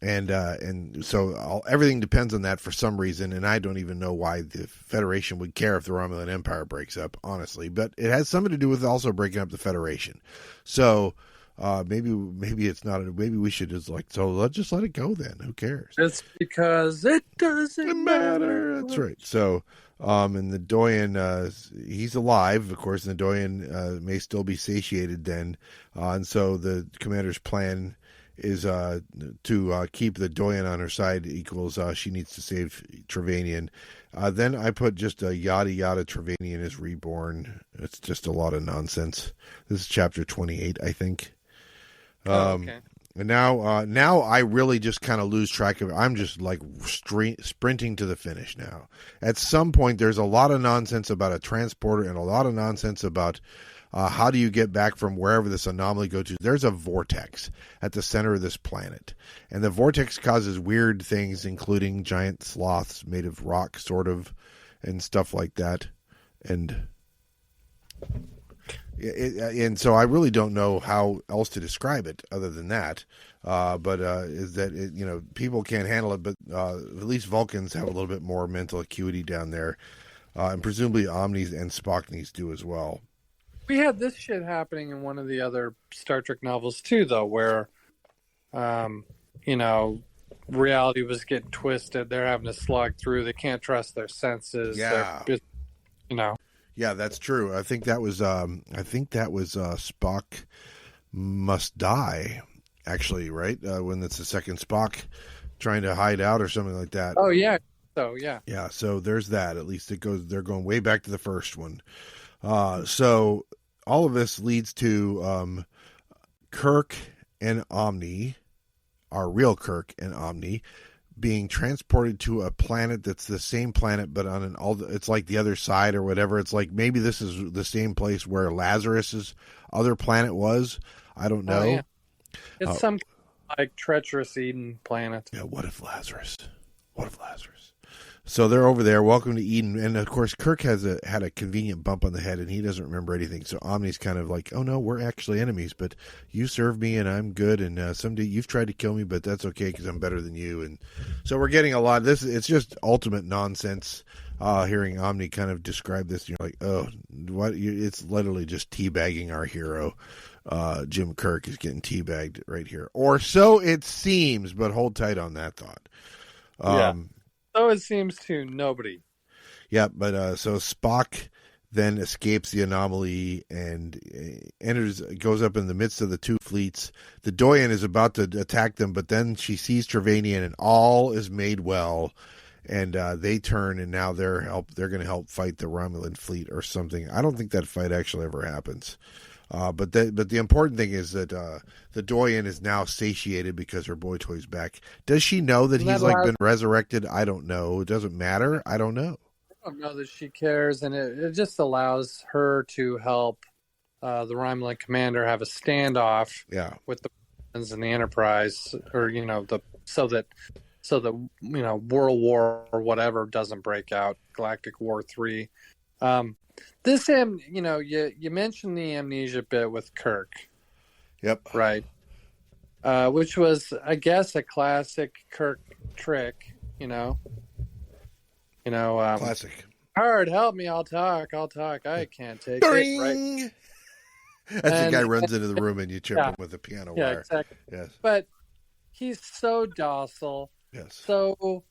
And so everything depends on that for some reason, and I don't even know why the Federation would care if the Romulan Empire breaks up, honestly. But it has something to do with also breaking up the Federation. So maybe it's not. Maybe we should just let's let it go then. Who cares? It's because it doesn't matter. That's right. So and the Doyen, he's alive, of course, and the Doyen may still be satiated then, and so the commander's plan is to keep the Doyen on her side equals she needs to save Trevanian. Then I put just a yada yada Trevanian is reborn. It's just a lot of nonsense. This is chapter 28, I think. Okay. And now I really just kind of lose track of it. I'm just like sprinting to the finish now. At some point, there's a lot of nonsense about a transporter and a lot of nonsense about how do you get back from wherever this anomaly goes to? There's a vortex at the center of this planet. And the vortex causes weird things, including giant sloths made of rock, sort of, and stuff like that. And so I really don't know how else to describe it other than that. But is that, people can't handle it, but at least Vulcans have a little bit more mental acuity down there. And presumably Omnis and Spockneys do as well. We had this shit happening in one of the other Star Trek novels too, though, where, reality was getting twisted. They're having to slog through. They can't trust their senses. Yeah. Yeah, that's true. I think that was Spock Must Die, actually, right? When it's the second Spock trying to hide out or something like that. Oh yeah. So yeah. Yeah. So there's that. At least they're going way back to the first one. So all of this leads to Kirk and Omne, our real Kirk and Omne, being transported to a planet that's the same planet, but on it's like the other side or whatever. It's like maybe this is the same place where Lazarus's other planet was. I don't know. Oh, yeah. It's some like treacherous Eden planet. Yeah. What if Lazarus? So they're over there. Welcome to Eden. And, of course, Kirk had a convenient bump on the head, and he doesn't remember anything. So Omni's kind of like, oh, no, we're actually enemies, but you serve me, and I'm good. And someday you've tried to kill me, but that's okay because I'm better than you. And so we're getting a lot of this. It's just ultimate nonsense hearing Omni kind of describe this. And you're like, oh, what? It's literally just teabagging our hero. Jim Kirk is getting teabagged right here. Or so it seems, but hold tight on that thought. Yeah. So it seems to nobody. Yeah, but so Spock then escapes the anomaly and goes up in the midst of the two fleets. The Doyen is about to attack them, but then she sees Trevanian and all is made well. And they turn, and now they're going to help fight the Romulan fleet or something. I don't think that fight actually ever happens. But the important thing is that the Doyen is now satiated because her boy toy's back. Does she know that he's been resurrected? I don't know. It doesn't matter. I don't know. I don't know that she cares, and it just allows her to help the Romulan Commander have a standoff with the Romulans and the Enterprise, or so that World War or whatever doesn't break out, Galactic War 3. This, you mentioned the amnesia bit with Kirk. Yep. Right. Which was, I guess, a classic Kirk trick, classic. Hard, help me, I'll talk. I can't take Ding! it. Right. As the guy runs into the room and you chip him with a piano wire. Yeah, exactly. Yes. But he's so docile. Yes. So,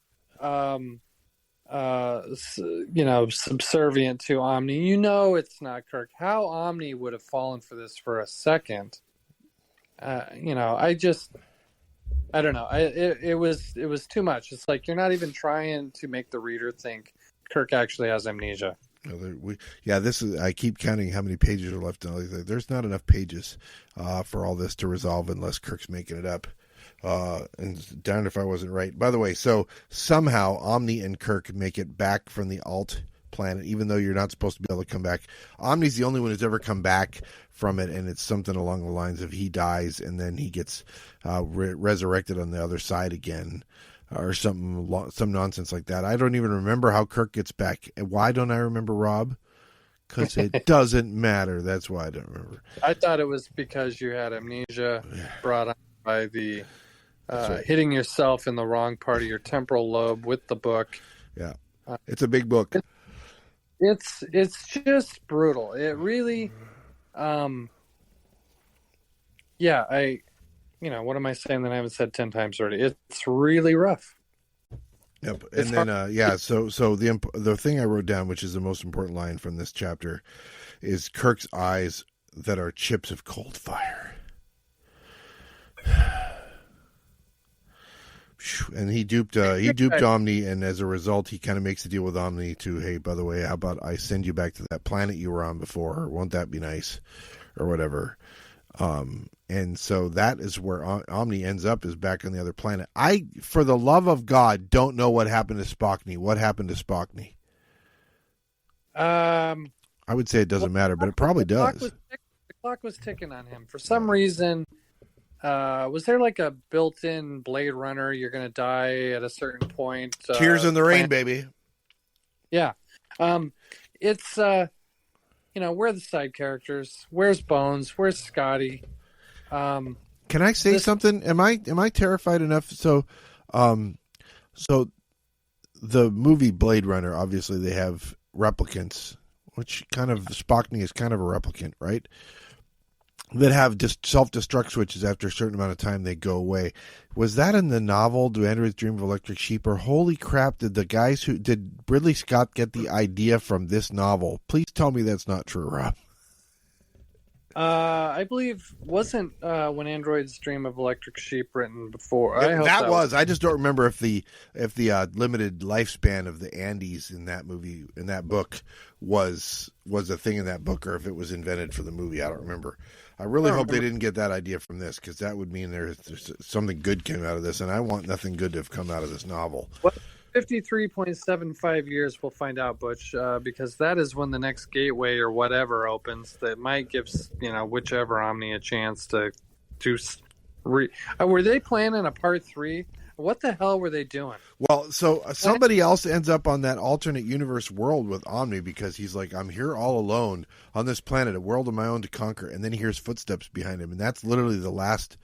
subservient to Omni. It's not Kirk. How Omni would have fallen for this for a second. I don't know. It was too much. It's like you're not even trying to make the reader think Kirk actually has amnesia. This is. I keep counting how many pages are left. There's not enough pages for all this to resolve unless Kirk's making it up. And darned if I wasn't right. By the way, so somehow Omni and Kirk make it back from the alt planet, even though you're not supposed to be able to come back. Omni's the only one who's ever come back from it, and it's something along the lines of he dies and then he gets resurrected on the other side again, or some nonsense like that. I don't even remember how Kirk gets back. Why don't I remember, Rob? Because it doesn't matter. That's why I don't remember. I thought it was because you had amnesia brought on by the hitting yourself in the wrong part of your temporal lobe with the book. Yeah, it's a big book. It's just brutal. It really, what am I saying that I haven't said 10 times already? It's really rough. Yep. And then, so the thing I wrote down, which is the most important line from this chapter, is Kirk's eyes that are chips of cold fire. And he duped Omne, and as a result, he kind of makes a deal with Omne to, hey, by the way, how about I send you back to that planet you were on before? Won't that be nice? Or whatever. And so that is where Omne ends up, is back on the other planet. I, for the love of God, don't know what happened to Spockney. What happened to Spockney? I would say it doesn't matter, but it probably does. The clock was ticking on him. For some reason, was there like a built-in Blade Runner, you're going to die at a certain point? Tears in the rain, baby. Yeah. It's... we're the side characters. Where's Bones? Where's Scotty? Can I say something? Am I terrified enough? So the movie Blade Runner, obviously they have replicants, which kind of Spockney is kind of a replicant, right? That have just self-destruct switches. After a certain amount of time, they go away. Was that in the novel Do Androids Dream of Electric Sheep? Or holy crap, did Ridley Scott get the idea from this novel? Please tell me that's not true, Rob. I believe wasn't When Androids Dream of Electric Sheep written before. I just don't remember if the limited lifespan of the Andes in that book was a thing in that book, or if it was invented for the movie. I don't remember. I really hope they didn't get that idea from this, because that would mean there's something good came out of this, and I want nothing good to have come out of this novel. Well, 53.75 years, we'll find out, Butch, because that is when the next gateway or whatever opens that might give, whichever Omni a chance to do. Were they planning a part 3? What the hell were they doing? Well, so somebody else ends up on that alternate universe world with Omni, because he's like, I'm here all alone on this planet, a world of my own to conquer. And then he hears footsteps behind him. And that's literally the last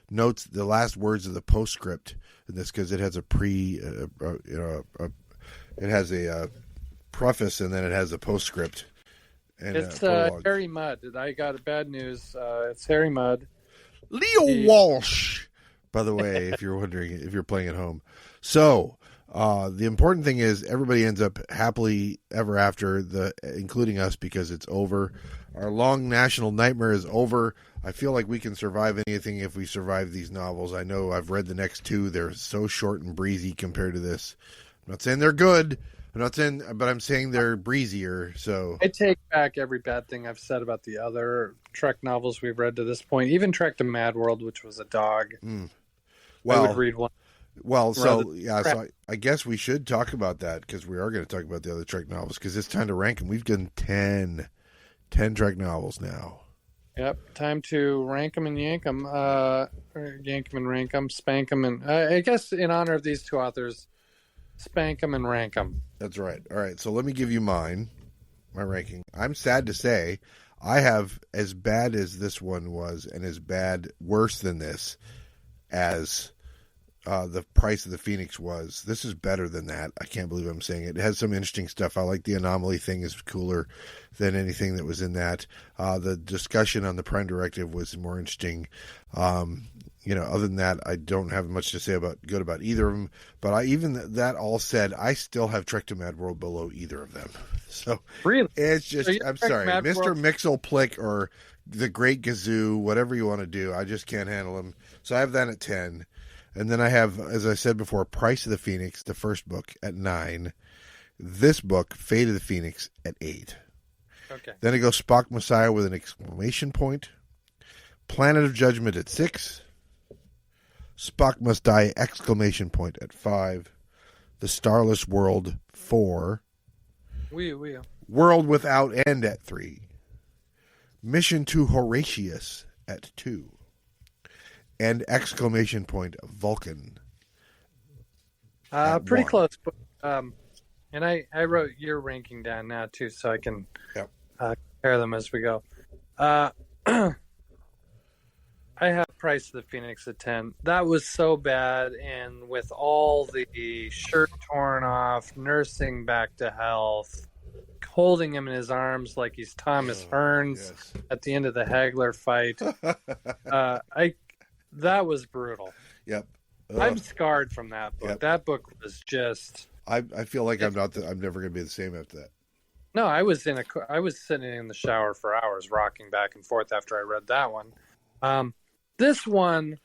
notes, the last words of the postscript in this, because it has it has a preface, and then it has a postscript. And it's Harry Mudd. I got bad news. It's Harry Mudd. Leo Walsh, by the way, if you're wondering, if you're playing at home. So the important thing is everybody ends up happily ever after, including us, because it's over. Our long national nightmare is over. I feel like we can survive anything if we survive these novels. I know I've read the next 2. They're so short and breezy compared to this. I'm not saying they're good. But I'm saying they're breezier. So I take back every bad thing I've said about the other Trek novels we've read to this point. Even Trek to Mad World, which was a dog. Well, I would read one. Well, so I guess we should talk about that, because we are going to talk about the other Trek novels, because it's time to rank them. We've done 10 Trek novels now. Yep, time to rank them and yank them. Yank them and rank them, spank them, and I guess in honor of these 2 authors, spank them and rank them. That's right. All right, so let me give you my ranking. I'm sad to say I have, as bad as this one was, and worse than this, as the Price of the Phoenix was. This is better than that. I can't believe I'm saying it. It has some interesting stuff. I like the anomaly thing is cooler than anything that was in that. The discussion on the Prime Directive was more interesting. Other than that, I don't have much to say about either of them. But even that all said, I still have Trek to Mad World below either of them. So really, it's just, I'm sorry, Mr. Mixel-Plick or the Great Gazoo, whatever you want to do, I just can't handle them. So I have that at 10. And then I have, as I said before, Price of the Phoenix, the first book, at 9. This book, Fate of the Phoenix, at 8. Okay. Then I go Spock Messiah with an exclamation point. Planet of Judgment at 6. Spock Must Die, exclamation point, at 5. The Starless World, 4. We. World Without End at 3. Mission to Horatius at 2. And exclamation point Vulcan at pretty 1. close. But, and I wrote your ranking down now, too, so I can compare them as we go. I have Price of the Phoenix at 10. That was so bad, and with all the shirt torn off, nursing back to health, holding him in his arms like he's Thomas Hearns at the end of the Hagler fight. That was brutal. Yep. I'm scarred from that book. Yep. That book was just. I feel like I'm never going to be the same after that. No, I was sitting in the shower for hours, rocking back and forth after I read that one. This one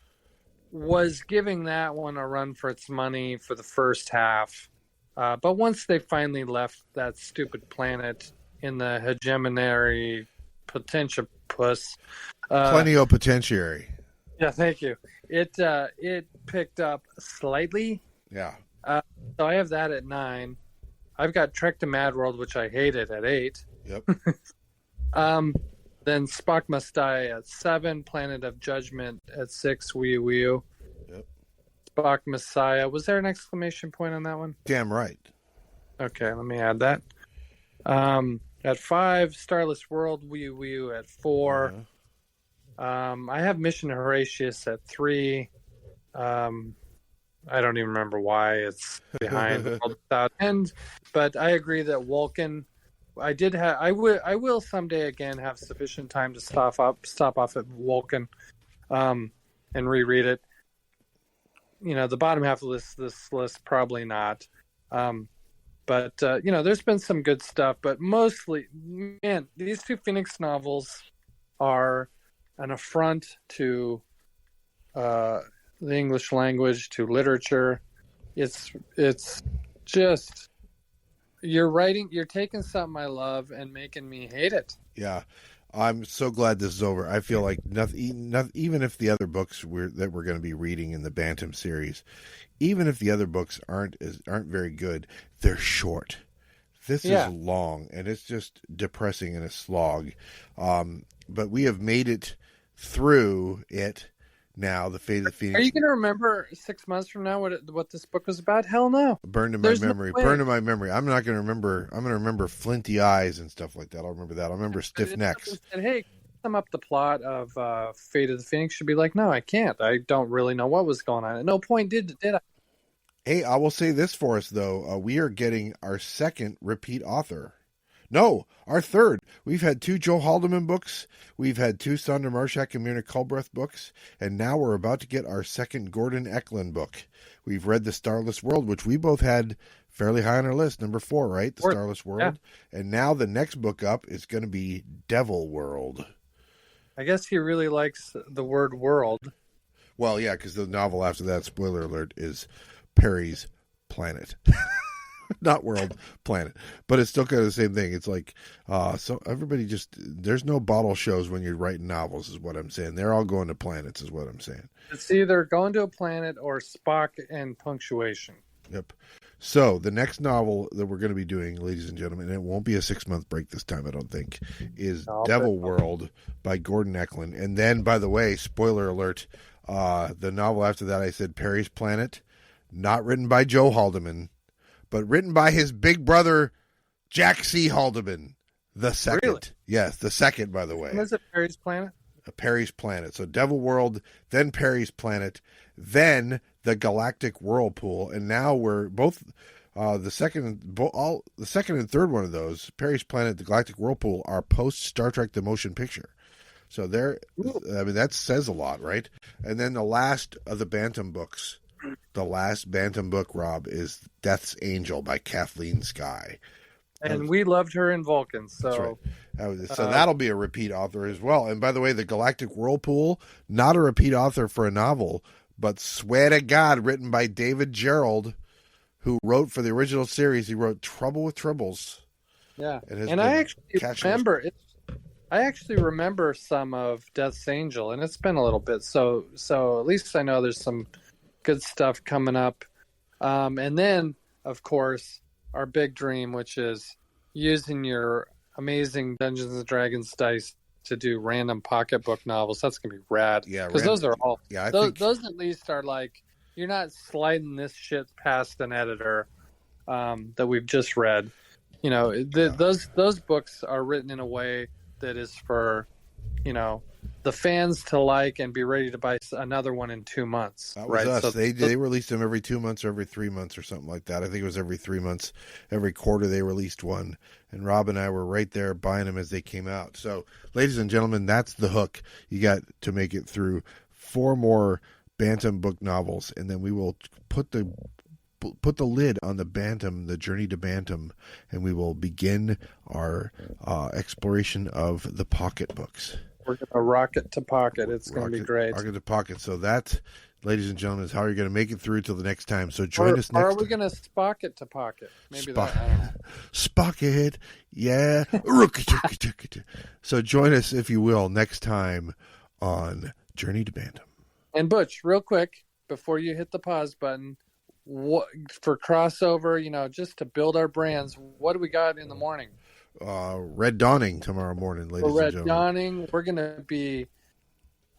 was giving that one a run for its money for the first half. But once they finally left that stupid planet in the hegemony potentiapus. Plenipotentiary. Yeah, thank you. It picked up slightly. Yeah. So I have that at 9. I've got Trek to Mad World, which I hated, at 8. Yep. Then Spock Must Die at 7. Planet of Judgment at 6. Wee Wee. Yep. Spock Messiah. Was there an exclamation point on that one? Damn right. Okay, let me add that. At 5, Starless World. Wee Wee at 4. I have Mission to Horatius at 3. I don't even remember why it's behind World Without End, but I agree that Vulcan. I will someday again have sufficient time to stop off at Vulcan, and reread it. The bottom half of this list probably not, but there's been some good stuff, but mostly, man, these two Phoenix novels are an affront to the English language, to literature. It's just you're taking something I love and making me hate it. Yeah, I'm so glad this is over. I feel like nothing even if the other books that we're going to be reading in the Bantam series, even if the other books aren't very good, they're short. This is long, and it's just depressing and a slog. But we have made it through it now. The Fate of the Phoenix. Are you going to remember 6 months from now what this book was about? Hell no. Burned in my memory. Burned in my memory. I'm not going to remember. I'm going to remember flinty eyes and stuff like that. I'll remember that. I'll remember stiff necks. And hey, sum up the plot of Fate of the Phoenix. Should be like, no, I can't. I don't really know what was going on. At no point did I. Hey, I will say this for us though. We are getting our second repeat author. No, our third. We've had 2 Joe Haldeman books. We've had 2 Sondra Marshak and Myrna Culbreth books. And now we're about to get our second Gordon Eklund book. We've read The Starless World, which we both had fairly high on our list. Number 4, right? The Starless World. Yeah. And now the next book up is going to be Devil World. I guess he really likes the word world. Well, yeah, because the novel after that, spoiler alert, is Perry's Planet. Not world, planet, but it's still kind of the same thing. It's like, so everybody there's no bottle shows when you're writing novels, is what I'm saying. They're all going to planets, is what I'm saying. It's either going to a planet or Spock and punctuation. Yep. So the next novel that we're going to be doing, ladies and gentlemen, and it won't be a 6-month break this time, I don't think, is Devil World by Gordon Eklund. And then, by the way, spoiler alert, the novel after that, I said Perry's Planet, not written by Joe Haldeman, but written by his big brother, Jack C. Haldeman, the second. Really? Yes, the second, by the way. And is it Perry's Planet? Perry's Planet. So Devil World, then Perry's Planet, then the Galactic Whirlpool, and now we're both the second and third one of those, Perry's Planet, the Galactic Whirlpool, are post Star Trek the Motion Picture. So that says a lot, right? And then the last of the Bantam books. The last Bantam book, Rob, is Death's Angel by Kathleen Sky. And we loved her in Vulcan. So that's right. So that'll be a repeat author as well. And by the way, the Galactic Whirlpool, not a repeat author for a novel, but swear to God, written by David Gerald, who wrote for the original series. He wrote Trouble with Tribbles. Yeah. And I actually remember some of Death's Angel, and it's been a little bit. So at least I know there's some good stuff coming up. And then, of course, our big dream, which is using your amazing Dungeons and Dragons dice to do random pocketbook novels, that's gonna be rad. Yeah, because those are all. Yeah, those at least are like, you're not sliding this shit past an editor that we've just read. You know, those books are written in a way that is for, you know, the fans to like and be ready to buy another one in 2 months. That was us. So they released them every 2 months or every 3 months or something like that. I think it was every 3 months. Every quarter they released one. And Rob and I were right there buying them as they came out. So, ladies and gentlemen, that's the hook. You got to make it through 4 more Bantam book novels, and then we will put the lid on the Bantam, the journey to Bantam, and we will begin our exploration of the pocket books. We're going to rocket to pocket. It's going to be great. Rocket to pocket. So that, ladies and gentlemen, is how you're going to make it through till the next time. So join us next time. Or are we going to Spock it to pocket? Maybe that. I don't know. Spock it. Yeah. So join us, if you will, next time on Journey to Bantam. And Butch, real quick, before you hit the pause button, for crossover, you know, just to build our brands, what do we got in the morning? Red Dawning tomorrow morning, ladies and gentlemen. Red Dawning, we're going to be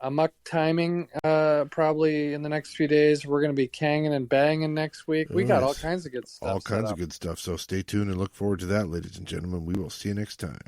amok timing probably in the next few days. We're going to be kanging and banging next week. We got all kinds of good stuff. All kinds of good stuff. So stay tuned and look forward to that, ladies and gentlemen. We will see you next time.